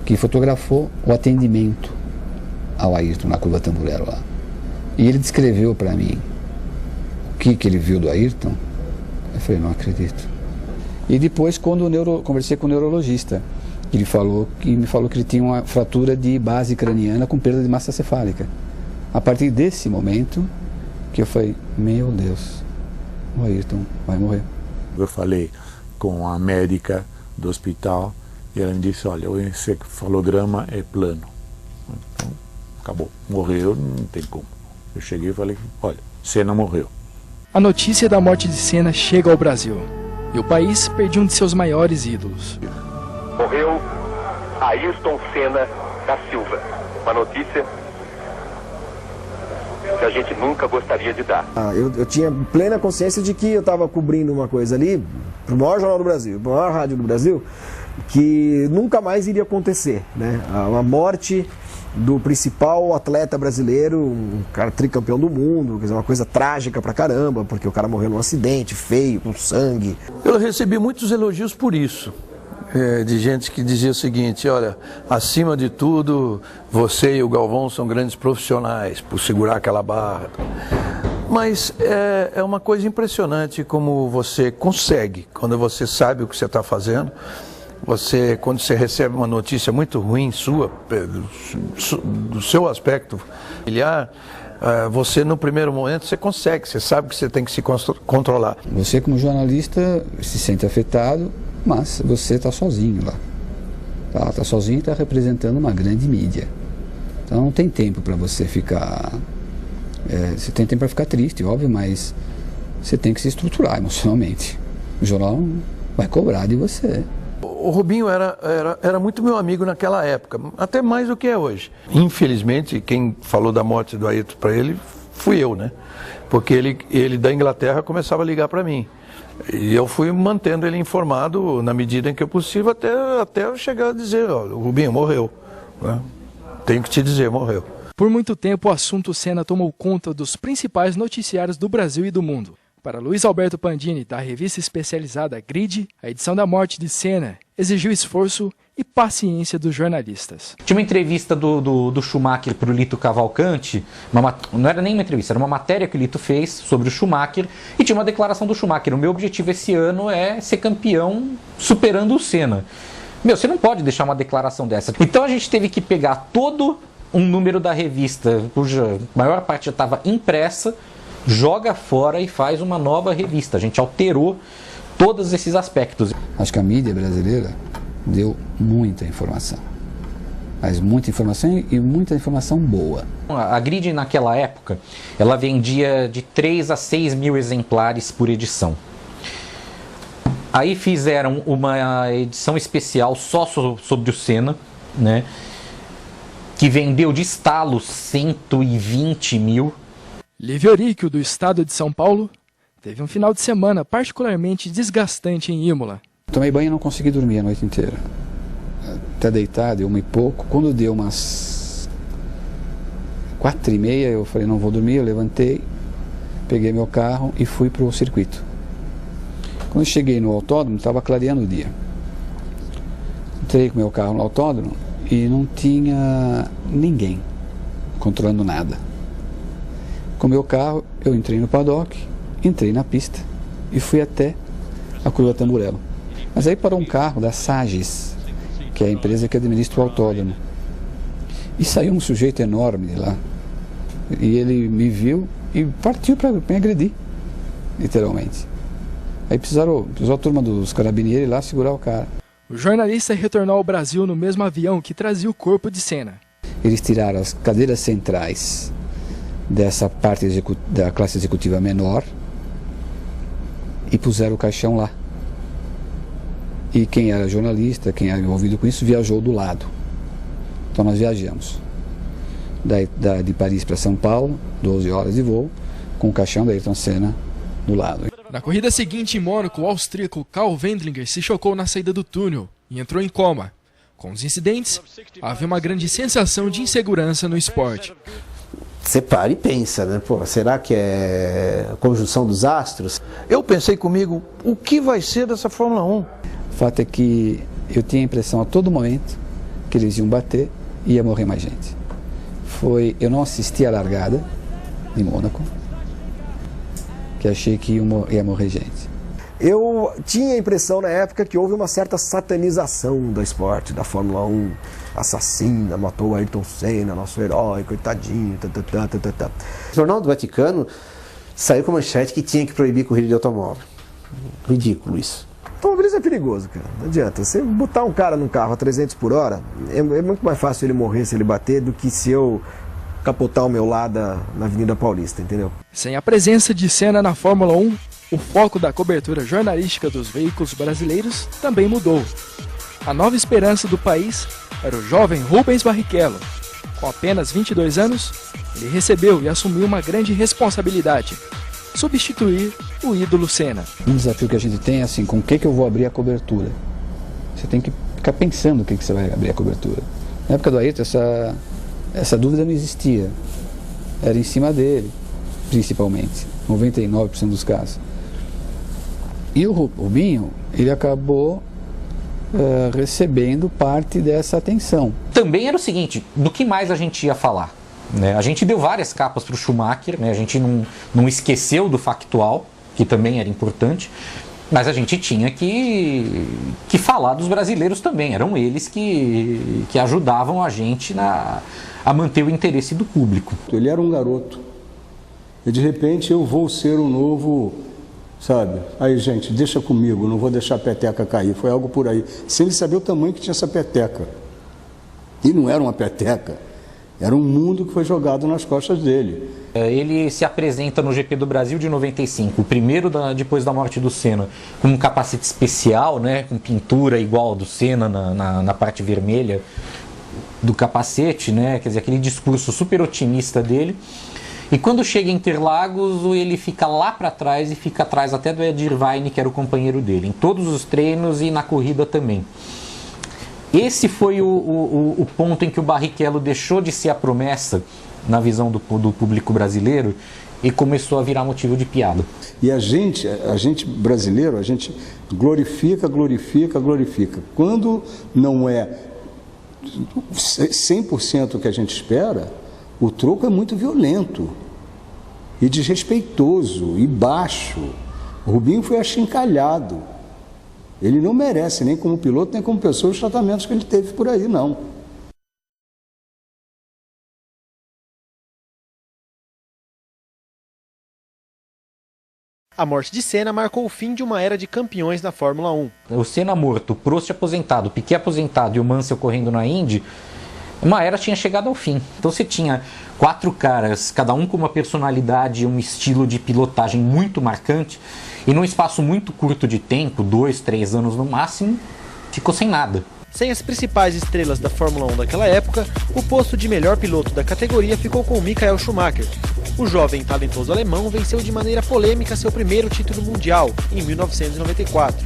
que fotografou o atendimento ao Ayrton na curva Tamburello lá. E ele descreveu para mim o que ele viu do Ayrton. Eu falei, não acredito. E depois, quando conversei com o neurologista, ele me falou que ele tinha uma fratura de base craniana com perda de massa cefálica. A partir desse momento, que eu falei, meu Deus, o Ayrton vai morrer. Eu falei com a médica do hospital e ela me disse, olha, o encefalograma é plano. Então, acabou. Morreu, não tem como. Eu cheguei e falei, olha, Senna morreu. A notícia da morte de Senna chega ao Brasil. E o país perdeu um de seus maiores ídolos. Morreu Ayrton Senna da Silva. Uma notícia que a gente nunca gostaria de dar. Eu tinha plena consciência de que eu estava cobrindo uma coisa ali, para o maior jornal do Brasil, para a maior rádio do Brasil, que nunca mais iria acontecer, né? A morte do principal atleta brasileiro, um cara tricampeão do mundo, quer dizer, uma coisa trágica pra caramba, porque o cara morreu num acidente feio, com sangue. Eu recebi muitos elogios por isso, de gente que dizia o seguinte, olha, acima de tudo, você e o Galvão são grandes profissionais por segurar aquela barra. Mas é uma coisa impressionante como você consegue, quando você sabe o que você está fazendo. Quando você recebe uma notícia muito ruim sua, do seu aspecto familiar, você no primeiro momento você consegue, você sabe que você tem que se controlar. Você como jornalista se sente afetado, mas você está sozinho lá. Está sozinho e está representando uma grande mídia. Então não tem tempo para você ficar... você tem tempo para ficar triste, óbvio, mas você tem que se estruturar emocionalmente. O jornal vai cobrar de você. O Rubinho era muito meu amigo naquela época, até mais do que é hoje. Infelizmente, quem falou da morte do Ayrton para ele fui eu, né? Porque ele da Inglaterra começava a ligar para mim. E eu fui mantendo ele informado na medida em que eu possível, até eu chegar a dizer, ó, o Rubinho morreu, né? Tenho que te dizer, morreu. Por muito tempo, o assunto Senna tomou conta dos principais noticiários do Brasil e do mundo. Para Luiz Alberto Pandini, da revista especializada Grid, a edição da morte de Senna exigiu esforço e paciência dos jornalistas. Tinha uma entrevista do Schumacher para o Lito Cavalcante, não era nem uma entrevista, era uma matéria que o Lito fez sobre o Schumacher, e tinha uma declaração do Schumacher, o meu objetivo esse ano é ser campeão superando o Senna. Você não pode deixar uma declaração dessa. Então a gente teve que pegar todo um número da revista, cuja maior parte já estava impressa, joga fora e faz uma nova revista. A gente alterou todos esses aspectos. Acho que a mídia brasileira deu muita informação. Mas muita informação e muita informação boa. A Grid naquela época, ela vendia de 3 a 6 mil exemplares por edição. Aí fizeram uma edição especial só sobre o Senna, né? Que vendeu de estalo 120 mil. Lívio Oríquio, do estado de São Paulo, teve um final de semana particularmente desgastante em Imola. Tomei banho e não consegui dormir a noite inteira. Até deitado, deu 1 e pouco. Quando deu umas 4h30, eu falei, não vou dormir. Eu levantei, peguei meu carro e fui para o circuito. Quando eu cheguei no autódromo, estava clareando o dia. Entrei com meu carro no autódromo e não tinha ninguém controlando nada. Com meu carro, eu entrei no paddock Entrei na pista e fui até a curva Tamburello. Mas aí parou um carro da Sagis, que é a empresa que administra o autódromo. E saiu um sujeito enorme de lá. E ele me viu e partiu para me agredir, literalmente. Aí precisou a turma dos carabinieri lá segurar o cara. O jornalista retornou ao Brasil no mesmo avião que trazia o corpo de Senna. Eles tiraram as cadeiras centrais dessa parte da classe executiva menor e puseram o caixão lá. E quem era jornalista, quem era envolvido com isso, viajou do lado. Então nós viajamos de Paris para São Paulo, 12 horas de voo, com o caixão da Ayrton Senna do lado. Na corrida seguinte em Mônaco, o austríaco Karl Wendlinger se chocou na saída do túnel e entrou em coma. Com os incidentes, havia uma grande sensação de insegurança no esporte. Você para e pensa, né? Pô, será que é a conjunção dos astros? Eu pensei comigo, o que vai ser dessa Fórmula 1? O fato é que eu tinha a impressão a todo momento que eles iam bater e ia morrer mais gente. Eu não assisti a largada de Mônaco, que achei que ia morrer gente. Eu tinha a impressão na época que houve uma certa satanização do esporte, da Fórmula 1. Assassina, matou o Ayrton Senna, nosso herói, coitadinho. O Jornal do Vaticano saiu com a manchete que tinha que proibir corrida de automóvel. Ridículo isso. Automobilismo é perigoso, cara. Não adianta. Você botar um cara num carro a 300 por hora, é muito mais fácil ele morrer se ele bater do que se eu capotar o meu lá na Avenida Paulista, entendeu? Sem a presença de Senna na Fórmula 1, o foco da cobertura jornalística dos veículos brasileiros também mudou. A nova esperança do país era o jovem Rubens Barrichello. Com apenas 22 anos, ele recebeu e assumiu uma grande responsabilidade: substituir o ídolo Senna. Um desafio que a gente tem é assim, com o que eu vou abrir a cobertura? Você tem que ficar pensando o que você vai abrir a cobertura. Na época do Ayrton, essa dúvida não existia. Era em cima dele, principalmente, 99% dos casos. E o Rubinho, ele acabou recebendo parte dessa atenção. Também era o seguinte, do que mais a gente ia falar? Né? A gente deu várias capas para o Schumacher, né? A gente não esqueceu do factual, que também era importante, mas a gente tinha que falar dos brasileiros também. Eram eles que ajudavam a gente a manter o interesse do público. Ele era um garoto e de repente eu vou ser o novo, sabe? Aí, gente, deixa comigo, não vou deixar a peteca cair. Foi algo por aí. Sem ele saber o tamanho que tinha essa peteca. E não era uma peteca. Era um mundo que foi jogado nas costas dele. Ele se apresenta no GP do Brasil de 95, o primeiro depois da morte do Senna, com um capacete especial, né, com pintura igual ao do Senna na parte vermelha do capacete, né, quer dizer, aquele discurso super otimista dele. E quando chega em Interlagos, ele fica lá para trás e fica atrás até do Ed Irvine, que era o companheiro dele, em todos os treinos e na corrida também. Esse foi o ponto em que o Barrichello deixou de ser a promessa na visão do público brasileiro e começou a virar motivo de piada. E a gente brasileiro, a gente glorifica. Quando não é 100% o que a gente espera, o troco é muito violento e desrespeitoso e baixo. O Rubinho foi achincalhado. Ele não merece, nem como piloto, nem como pessoa, os tratamentos que ele teve por aí, não. A morte de Senna marcou o fim de uma era de campeões na Fórmula 1. O Senna morto, o Prost aposentado, o Piquet aposentado e o Mansell correndo na Indy, uma era tinha chegado ao fim. Então você tinha 4 caras, cada um com uma personalidade, um estilo de pilotagem muito marcante, e num espaço muito curto de tempo, 2, 3 anos no máximo, ficou sem nada. Sem as principais estrelas da Fórmula 1 daquela época, o posto de melhor piloto da categoria ficou com Michael Schumacher. O jovem e talentoso alemão venceu de maneira polêmica seu primeiro título mundial, em 1994.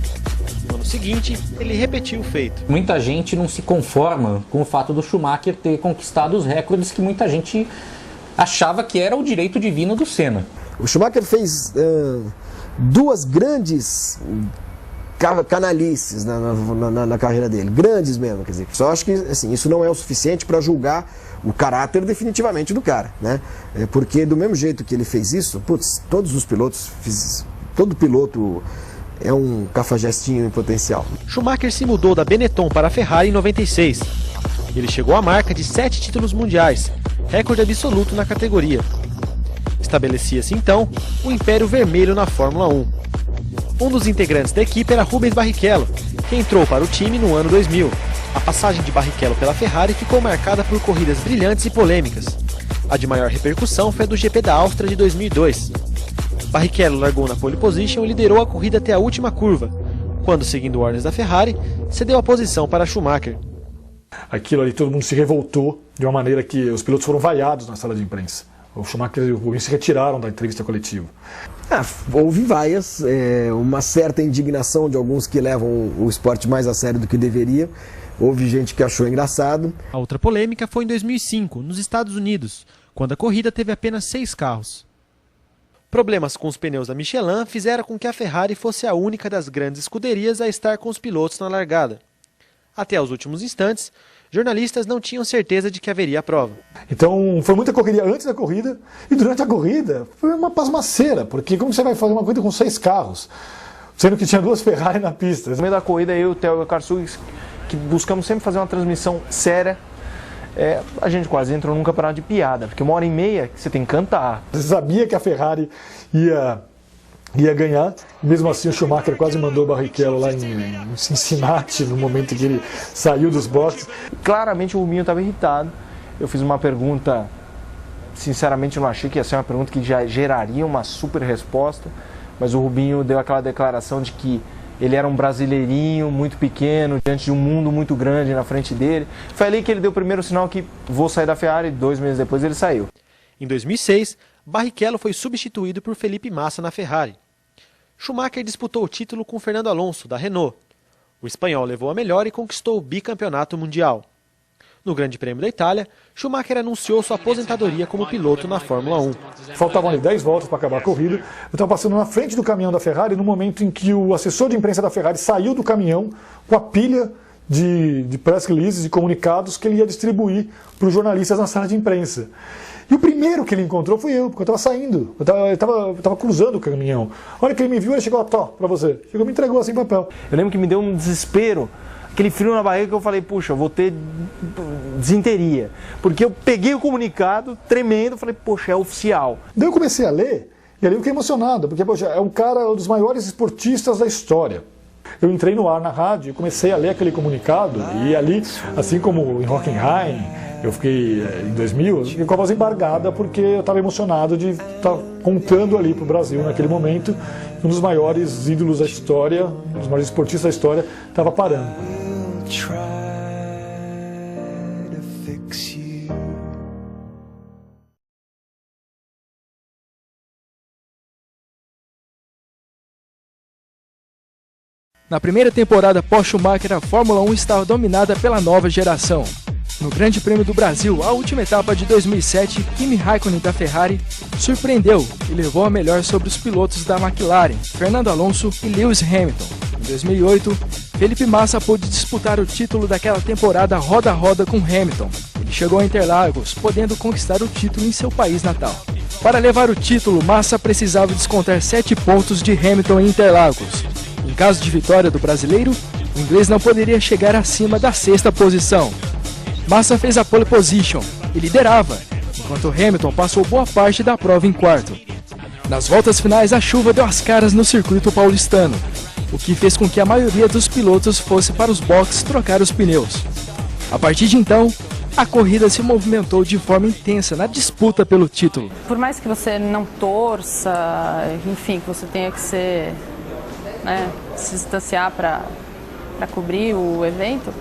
No ano seguinte, ele repetiu o feito. Muita gente não se conforma com o fato do Schumacher ter conquistado os recordes que muita gente achava que era o direito divino do Senna. O Schumacher fez 2 grandes canalices na carreira dele, grandes mesmo, quer dizer, só acho que assim, isso não é o suficiente para julgar o caráter definitivamente do cara, né? Porque do mesmo jeito que ele fez isso, putz, todos os pilotos, todo piloto é um cafajestinho em potencial. Schumacher se mudou da Benetton para a Ferrari em 96. Ele chegou à marca de 7 títulos mundiais, recorde absoluto na categoria. Estabelecia-se então o Império Vermelho na Fórmula 1. Um dos integrantes da equipe era Rubens Barrichello, que entrou para o time no ano 2000. A passagem de Barrichello pela Ferrari ficou marcada por corridas brilhantes e polêmicas. A de maior repercussão foi a do GP da Áustria de 2002. Barrichello largou na pole position e liderou a corrida até a última curva, quando, seguindo ordens da Ferrari, cedeu a posição para Schumacher. Aquilo ali, todo mundo se revoltou de uma maneira que os pilotos foram vaiados na sala de imprensa. O Schumacher e o Rubens se retiraram da entrevista coletiva. Houve vaias, uma certa indignação de alguns que levam o esporte mais a sério do que deveria. Houve gente que achou engraçado. A outra polêmica foi em 2005, nos Estados Unidos, quando a corrida teve apenas 6 carros. Problemas com os pneus da Michelin fizeram com que a Ferrari fosse a única das grandes escuderias a estar com os pilotos na largada. Até os últimos instantes, jornalistas não tinham certeza de que haveria a prova. Então foi muita correria antes da corrida e durante a corrida foi uma pasmaceira, porque como você vai fazer uma corrida com 6 carros, sendo que tinha 2 Ferrari na pista? No meio da corrida, eu, o Theo e o Karsug, que buscamos sempre fazer uma transmissão séria, a gente quase entrou num campeonato de piada, porque 1h30 você tem que cantar. Você sabia que a Ferrari ia ganhar, mesmo assim o Schumacher quase mandou o Barrichello lá em Cincinnati, no momento em que ele saiu dos boxes. Claramente o Rubinho estava irritado. Eu fiz uma pergunta, sinceramente eu não achei que ia ser uma pergunta que já geraria uma super resposta, mas o Rubinho deu aquela declaração de que ele era um brasileirinho muito pequeno, diante de um mundo muito grande na frente dele. Foi ali que ele deu o primeiro sinal que vou sair da Ferrari, 2 meses depois ele saiu. Em 2006, Barrichello foi substituído por Felipe Massa na Ferrari. Schumacher disputou o título com Fernando Alonso, da Renault. O espanhol levou a melhor e conquistou o bicampeonato mundial. No Grande Prêmio da Itália, Schumacher anunciou sua aposentadoria como piloto na Fórmula 1. Faltavam ali 10 voltas para acabar a corrida. Eu estava passando na frente do caminhão da Ferrari no momento em que o assessor de imprensa da Ferrari saiu do caminhão com a pilha de press releases e comunicados que ele ia distribuir para os jornalistas na sala de imprensa. E o primeiro que ele encontrou foi eu, porque eu estava saindo, eu estava cruzando o caminhão. A hora que ele me viu, ele chegou, para você. Chegou e me entregou assim papel. Eu lembro que me deu um desespero, aquele frio na barriga que eu falei, puxa, eu vou ter desinteria. Porque eu peguei o comunicado, tremendo, falei, poxa, é oficial. Daí eu comecei a ler, e ali eu fiquei emocionado, porque poxa, é um dos maiores esportistas da história. Eu entrei no ar na rádio e comecei a ler aquele comunicado, e ali, assim como em Hockenheim, eu fiquei, em 2000, eu fiquei com a voz embargada porque eu estava emocionado de estar contando ali para o Brasil, naquele momento, um dos maiores ídolos da história, um dos maiores esportistas da história, estava parando. Na primeira temporada pós-Schumacher, a Fórmula 1 estava dominada pela nova geração. No Grande Prêmio do Brasil, a última etapa de 2007, Kimi Raikkonen da Ferrari surpreendeu e levou a melhor sobre os pilotos da McLaren, Fernando Alonso e Lewis Hamilton. Em 2008, Felipe Massa pôde disputar o título daquela temporada roda a roda com Hamilton. Ele chegou a Interlagos, podendo conquistar o título em seu país natal. Para levar o título, Massa precisava descontar 7 pontos de Hamilton em Interlagos. Em caso de vitória do brasileiro, o inglês não poderia chegar acima da 6ª posição. Massa fez a pole position e liderava, enquanto Hamilton passou boa parte da prova em 4º. Nas voltas finais, a chuva deu as caras no circuito paulistano, o que fez com que a maioria dos pilotos fosse para os boxes trocar os pneus. A partir de então, a corrida se movimentou de forma intensa na disputa pelo título. Por mais que você não torça, enfim, que você tenha que se distanciar para cobrir o evento,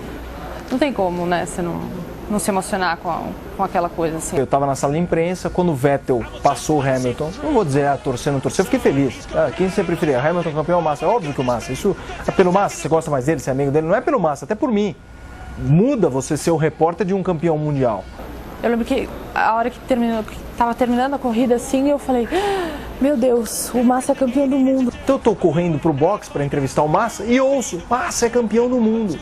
não tem como, você não se emocionar com aquela coisa assim. Eu estava na sala de imprensa, quando o Vettel passou o Hamilton, não vou dizer torcer, não torcer, eu fiquei feliz. Quem você preferia, Hamilton campeão ou Massa? É óbvio que o Massa, isso é pelo Massa, você gosta mais dele, você é amigo dele, não é pelo Massa, até por mim. Muda você ser o repórter de um campeão mundial. Eu lembro que a hora que estava terminando a corrida assim, eu falei, meu Deus, o Massa é campeão do mundo. Então eu tô correndo pro box para entrevistar o Massa e ouço, Massa é campeão do mundo.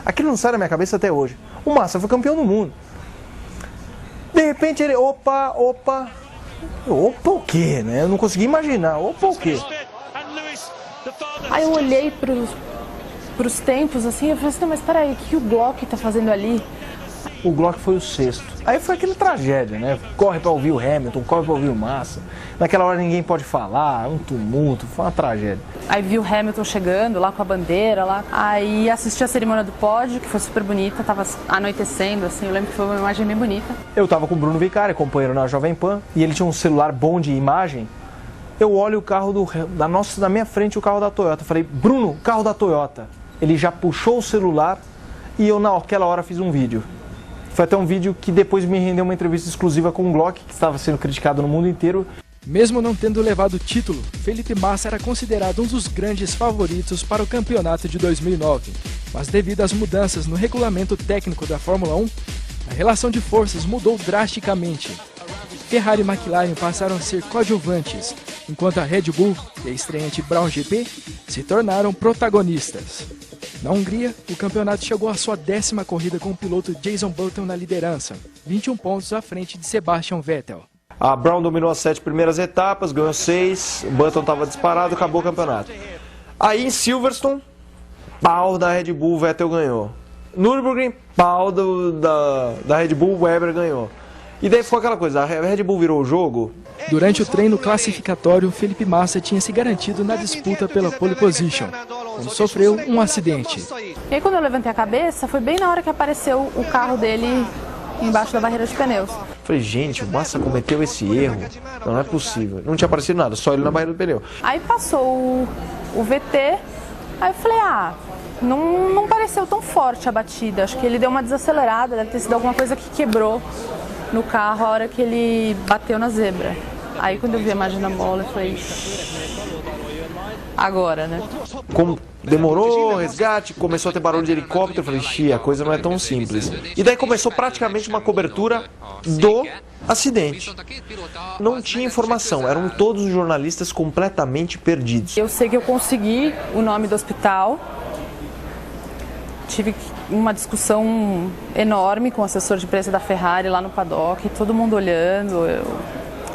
Aquilo não sai da minha cabeça até hoje. O Massa foi campeão do mundo. De repente ele, opa o quê, né? Eu não consegui imaginar, opa o quê? Aí eu olhei pros tempos assim, eu falei assim, não, mas peraí, o que o Glock tá fazendo ali? O Glock foi o sexto. Aí foi aquela tragédia, né? Corre pra ouvir o Hamilton, corre pra ouvir o Massa. Naquela hora ninguém pode falar, um tumulto, foi uma tragédia. Aí vi o Hamilton chegando lá com a bandeira lá. Aí assisti a cerimônia do pódio, que foi super bonita, tava anoitecendo, assim, eu lembro que foi uma imagem bem bonita. Eu tava com o Bruno Vicari, companheiro na Jovem Pan, e ele tinha um celular bom de imagem. Eu olho o carro na minha frente, o carro da Toyota. Eu falei, Bruno, carro da Toyota. Ele já puxou o celular e eu naquela hora fiz um vídeo. Foi até um vídeo que depois me rendeu uma entrevista exclusiva com o Glock, que estava sendo criticado no mundo inteiro. Mesmo não tendo levado o título, Felipe Massa era considerado um dos grandes favoritos para o campeonato de 2009. Mas devido às mudanças no regulamento técnico da Fórmula 1, a relação de forças mudou drasticamente. Ferrari e McLaren passaram a ser coadjuvantes, enquanto a Red Bull e a estreante Brown GP se tornaram protagonistas. Na Hungria, o campeonato chegou à sua 10ª corrida com o piloto Jason Button na liderança, 21 pontos à frente de Sebastian Vettel. A Brown dominou as 7 primeiras etapas, ganhou 6, o Button estava disparado, acabou o campeonato. Aí em Silverstone, pau da Red Bull, Vettel ganhou. Nürburgring, pau da Red Bull, Webber ganhou. E daí foi aquela coisa, a Red Bull virou o jogo. Durante o treino classificatório, Felipe Massa tinha se garantido na disputa pela pole position, quando sofreu um acidente. E aí quando eu levantei a cabeça, foi bem na hora que apareceu o carro dele embaixo da barreira de pneus. Falei, gente, o Massa cometeu esse erro, não é possível. Não tinha aparecido nada, só ele na barreira do pneu. Aí passou o VT, aí eu falei, não pareceu tão forte a batida, acho que ele deu uma desacelerada, deve ter sido alguma coisa que quebrou no carro a hora que ele bateu na zebra. Aí quando eu vi a imagem na bola, eu falei, agora, né? Como demorou o resgate, começou a ter barulho de helicóptero, eu falei, a coisa não é tão simples. E daí começou praticamente uma cobertura do acidente. Não tinha informação, eram todos os jornalistas completamente perdidos. Eu sei que eu consegui o nome do hospital, tive uma discussão enorme com o assessor de imprensa da Ferrari lá no paddock, todo mundo olhando, eu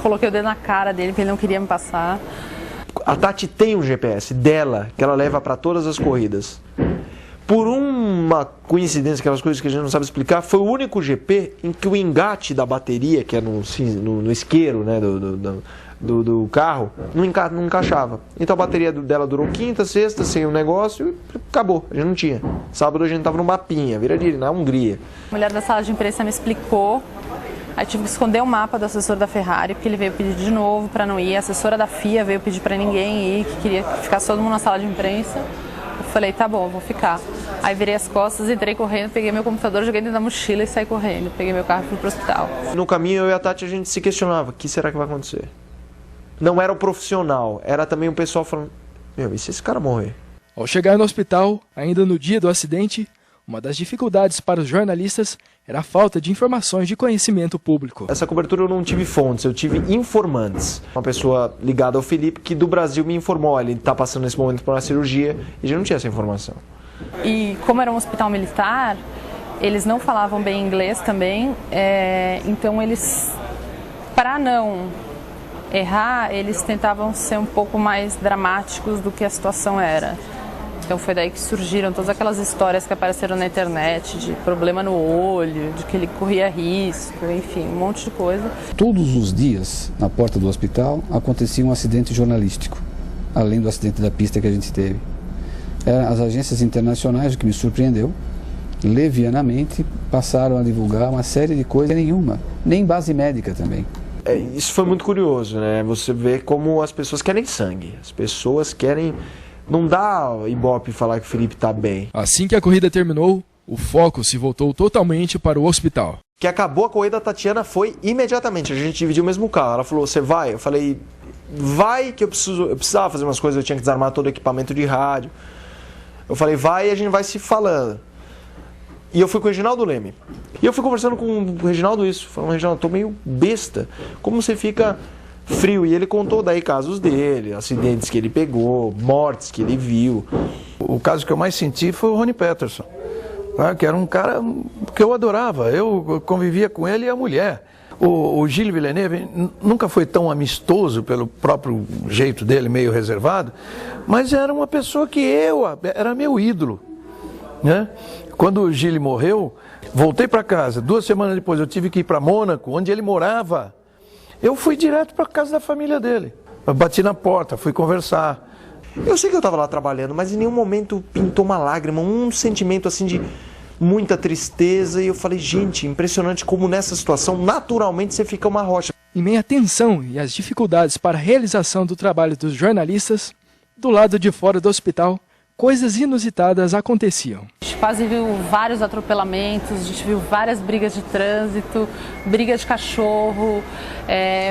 coloquei o dedo na cara dele porque ele não queria me passar. A Tati tem um GPS dela, que ela leva para todas as corridas. Por uma coincidência, aquelas coisas que a gente não sabe explicar, foi o único GP em que o engate da bateria, que é no isqueiro, né, do carro, não encaixava. Então a bateria dela durou quinta, sexta, sem o negócio, e acabou, a gente não tinha. Sábado a gente estava no mapinha, na Hungria. A mulher da sala de imprensa me explicou, aí tive que esconder o mapa do assessor da Ferrari, porque ele veio pedir de novo para não ir, a assessora da FIA veio pedir para ninguém ir, que queria que ficasse todo mundo na sala de imprensa. Eu falei, tá bom, vou ficar. Aí virei as costas, entrei correndo, peguei meu computador, joguei dentro da mochila e saí correndo. Peguei meu carro e fui pro hospital. No caminho, eu e a Tati, a gente se questionava, o que será que vai acontecer? Não era o profissional, era também o pessoal falando, e se esse cara morrer? Ao chegar no hospital, ainda no dia do acidente, uma das dificuldades para os jornalistas era a falta de informações de conhecimento público. Essa cobertura eu não tive fontes, eu tive informantes. Uma pessoa ligada ao Felipe que do Brasil me informou, ele está passando nesse momento por uma cirurgia e a gente não tinha essa informação. E como era um hospital militar, eles não falavam bem inglês também, então eles, para não errar, eles tentavam ser um pouco mais dramáticos do que a situação era. Então foi daí que surgiram todas aquelas histórias que apareceram na internet, de problema no olho, de que ele corria risco, enfim, um monte de coisa. Todos os dias, na porta do hospital, acontecia um acidente jornalístico, além do acidente da pista que a gente teve. As agências internacionais, o que me surpreendeu, levianamente passaram a divulgar uma série de coisas nenhuma, nem base médica também. Isso foi muito curioso, né? Você vê como as pessoas querem sangue, as pessoas querem... Não dá ibope falar que o Felipe está bem. Assim que a corrida terminou, o foco se voltou totalmente para o hospital. Que acabou a corrida, a Tatiana foi imediatamente. A gente dividiu o mesmo carro. Ela falou, você vai? Eu falei, vai que eu precisava fazer umas coisas, eu tinha que desarmar todo o equipamento de rádio. Eu falei, vai e a gente vai se falando. E eu fui com o Reginaldo Leme. E eu fui conversando com o Reginaldo isso. Falando, Reginaldo, eu tô meio besta. Como você fica frio. E ele contou daí casos dele, acidentes que ele pegou, mortes que ele viu. O caso que eu mais senti foi o Ronnie Peterson, que era um cara que eu adorava. Eu convivia com ele e a mulher. O Gilles Villeneuve nunca foi tão amistoso pelo próprio jeito dele, meio reservado, mas era uma pessoa que era meu ídolo, né? Quando o Gilles morreu, voltei para casa. 2 semanas depois eu tive que ir para Mônaco, onde ele morava. Eu fui direto para casa da família dele. Eu bati na porta, fui conversar. Eu sei que eu estava lá trabalhando, mas em nenhum momento pintou uma lágrima, um sentimento assim de muita tristeza. E eu falei, gente, impressionante como nessa situação, naturalmente, você fica uma rocha. Em meio à tensão e às dificuldades para a realização do trabalho dos jornalistas, do lado de fora do hospital, coisas inusitadas aconteciam. A gente quase viu vários atropelamentos, a gente viu várias brigas de trânsito, briga de cachorro,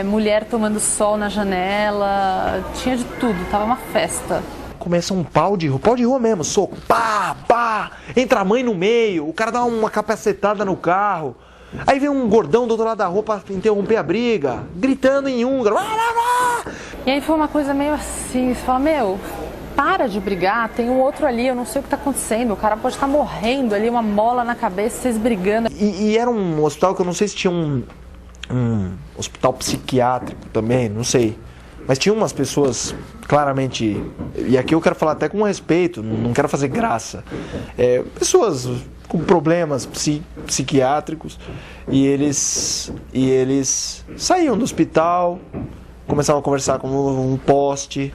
mulher tomando sol na janela, tinha de tudo, tava uma festa. Começa um pau de rua mesmo, soco, pá, pá, entra a mãe no meio, o cara dá uma capacetada no carro, aí vem um gordão do outro lado da rua para interromper a briga, gritando em húngaro. E aí foi uma coisa meio assim, você fala, meu, para de brigar, tem um outro ali, eu não sei o que está acontecendo, o cara pode estar morrendo ali, uma mola na cabeça, vocês brigando. E era um hospital que eu não sei se tinha um hospital psiquiátrico também, não sei. Mas tinha umas pessoas claramente, e aqui eu quero falar até com respeito, não quero fazer graça, pessoas com problemas psiquiátricos, e eles saíam do hospital, começavam a conversar com um poste,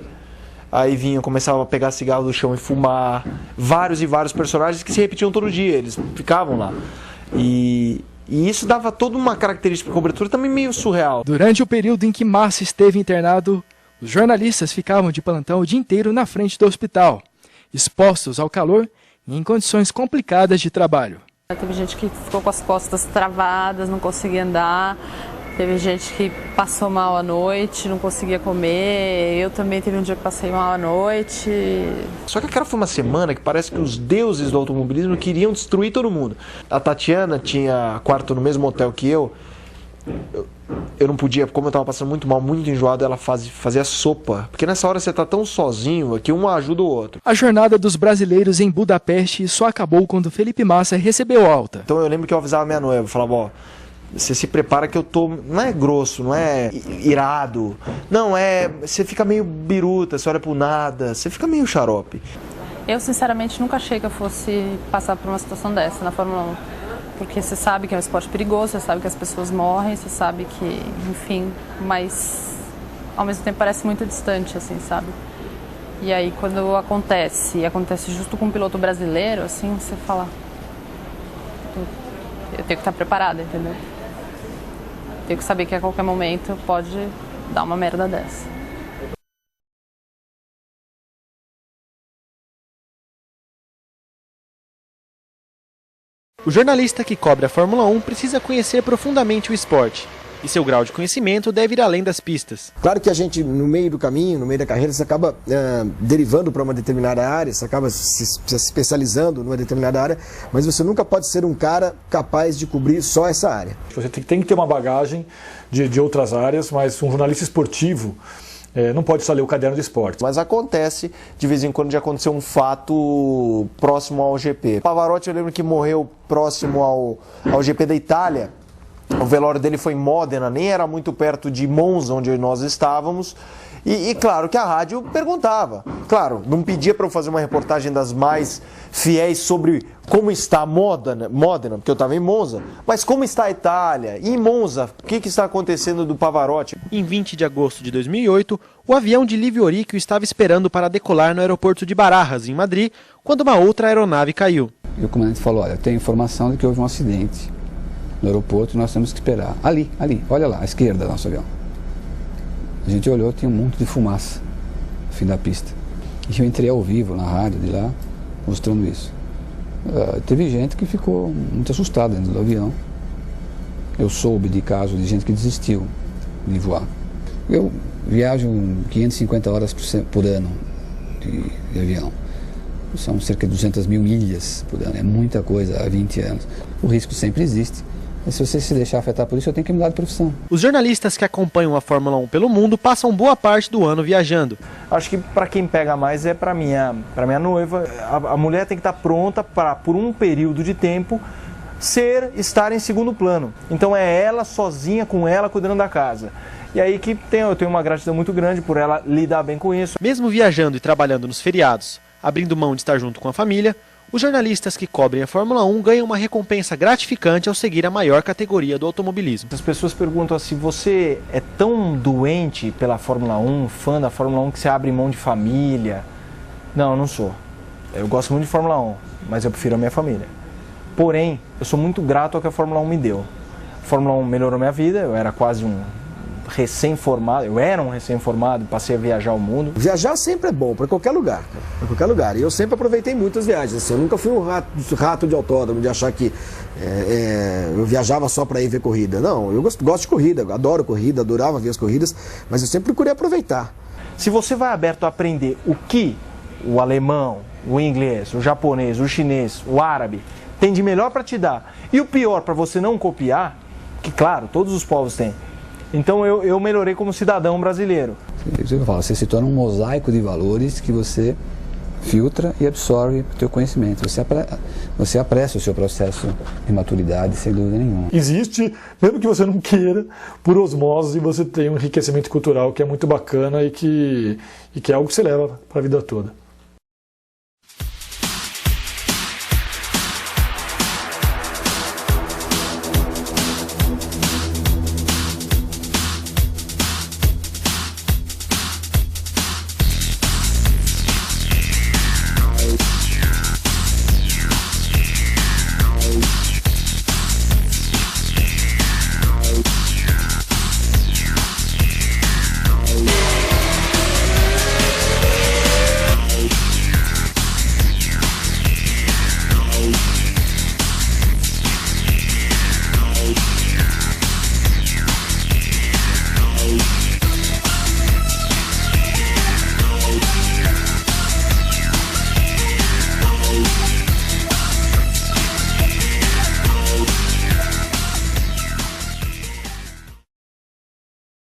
aí vinham, começavam a pegar cigarro do chão e fumar, vários e vários personagens que se repetiam todo dia, eles ficavam lá. E isso dava toda uma característica de cobertura também meio surreal. Durante o período em que Massa esteve internado, os jornalistas ficavam de plantão o dia inteiro na frente do hospital, expostos ao calor e em condições complicadas de trabalho. Teve gente que ficou com as costas travadas, não conseguia andar. Teve gente que passou mal à noite, não conseguia comer. Eu também teve um dia que passei mal à noite. Só que aquela foi uma semana que parece que os deuses do automobilismo queriam destruir todo mundo. A Tatiana tinha quarto no mesmo hotel que eu. Eu não podia, como eu estava passando muito mal, muito enjoado, ela fazia sopa. Porque nessa hora você está tão sozinho que um ajuda o outro. A jornada dos brasileiros em Budapeste só acabou quando Felipe Massa recebeu alta. Então eu lembro que eu avisava minha noiva, eu falava, ó, você se prepara que eu tô, não é grosso, não é irado, não você fica meio biruta, você olha pro nada, você fica meio xarope. Eu sinceramente nunca achei que eu fosse passar por uma situação dessa na Fórmula 1, porque você sabe que é um esporte perigoso, você sabe que as pessoas morrem, você sabe que, enfim, mas ao mesmo tempo parece muito distante, assim, sabe? E aí quando acontece justo com um piloto brasileiro, assim, você fala, eu tenho que estar preparada, entendeu? Tenho que saber que a qualquer momento pode dar uma merda dessa. O jornalista que cobre a Fórmula 1 precisa conhecer profundamente o esporte. E seu grau de conhecimento deve ir além das pistas. Claro que a gente, no meio do caminho, no meio da carreira, você acaba derivando para uma determinada área, você acaba se especializando numa determinada área, mas você nunca pode ser um cara capaz de cobrir só essa área. Você tem que ter uma bagagem de outras áreas, mas um jornalista esportivo não pode só ler o caderno de esporte. Mas acontece, de vez em quando, de acontecer um fato próximo ao GP. Pavarotti, eu lembro que morreu próximo ao GP da Itália. O velório dele foi em Modena, nem era muito perto de Monza, onde nós estávamos. E claro que a rádio perguntava. Claro, não pedia para eu fazer uma reportagem das mais fiéis sobre como está Modena, porque eu estava em Monza. Mas como está a Itália? E em Monza, o que está acontecendo do Pavarotti? Em 20 de agosto de 2008, o avião de Livio Oricchio estava esperando para decolar no aeroporto de Barajas, em Madrid, quando uma outra aeronave caiu. E o comandante falou, olha, eu tenho informação de que houve um acidente no aeroporto, nós temos que esperar. Ali, olha lá, à esquerda do nosso avião. A gente olhou, tinha um monte de fumaça no fim da pista. E eu entrei ao vivo na rádio de lá, mostrando isso. Teve gente que ficou muito assustada dentro do avião. Eu soube de casos de gente que desistiu de voar. Eu viajo 550 horas por ano de avião. São cerca de 200 mil milhas por ano, é muita coisa há 20 anos. O risco sempre existe, E se você se deixar afetar por isso, eu tenho que mudar de profissão. Os jornalistas que acompanham a Fórmula 1 pelo mundo passam boa parte do ano viajando. Acho que para quem pega mais é para minha noiva. A mulher tem que estar pronta para, por um período de tempo, estar em segundo plano. Então é ela sozinha com ela cuidando da casa. E aí que eu tenho uma gratidão muito grande por ela lidar bem com isso. Mesmo viajando e trabalhando nos feriados, abrindo mão de estar junto com a família, os jornalistas que cobrem a Fórmula 1 ganham uma recompensa gratificante ao seguir a maior categoria do automobilismo. As pessoas perguntam assim, você é tão doente pela Fórmula 1, fã da Fórmula 1, que você abre mão de família? Não, eu não sou. Eu gosto muito de Fórmula 1, mas eu prefiro a minha família. Porém, eu sou muito grato ao que a Fórmula 1 me deu. A Fórmula 1 melhorou minha vida, eu era quase um recém-formado, passei a viajar o mundo. Viajar sempre é bom, para qualquer lugar, para qualquer lugar. E eu sempre aproveitei muito as viagens. Assim, eu nunca fui um rato de autódromo, de achar que eu viajava só para ir ver corrida. Não, eu gosto de corrida, adoro corrida, adorava ver as corridas, mas eu sempre procurei aproveitar. Se você vai aberto a aprender o que o alemão, o inglês, o japonês, o chinês, o árabe tem de melhor para te dar, e o pior para você não copiar, que claro, todos os povos têm, então eu melhorei como cidadão brasileiro. Você se torna um mosaico de valores que você filtra e absorve o teu conhecimento. Você apressa o seu processo de maturidade, sem dúvida nenhuma. Existe, mesmo que você não queira, por osmose você tem um enriquecimento cultural que é muito bacana e que é algo que você leva para a vida toda.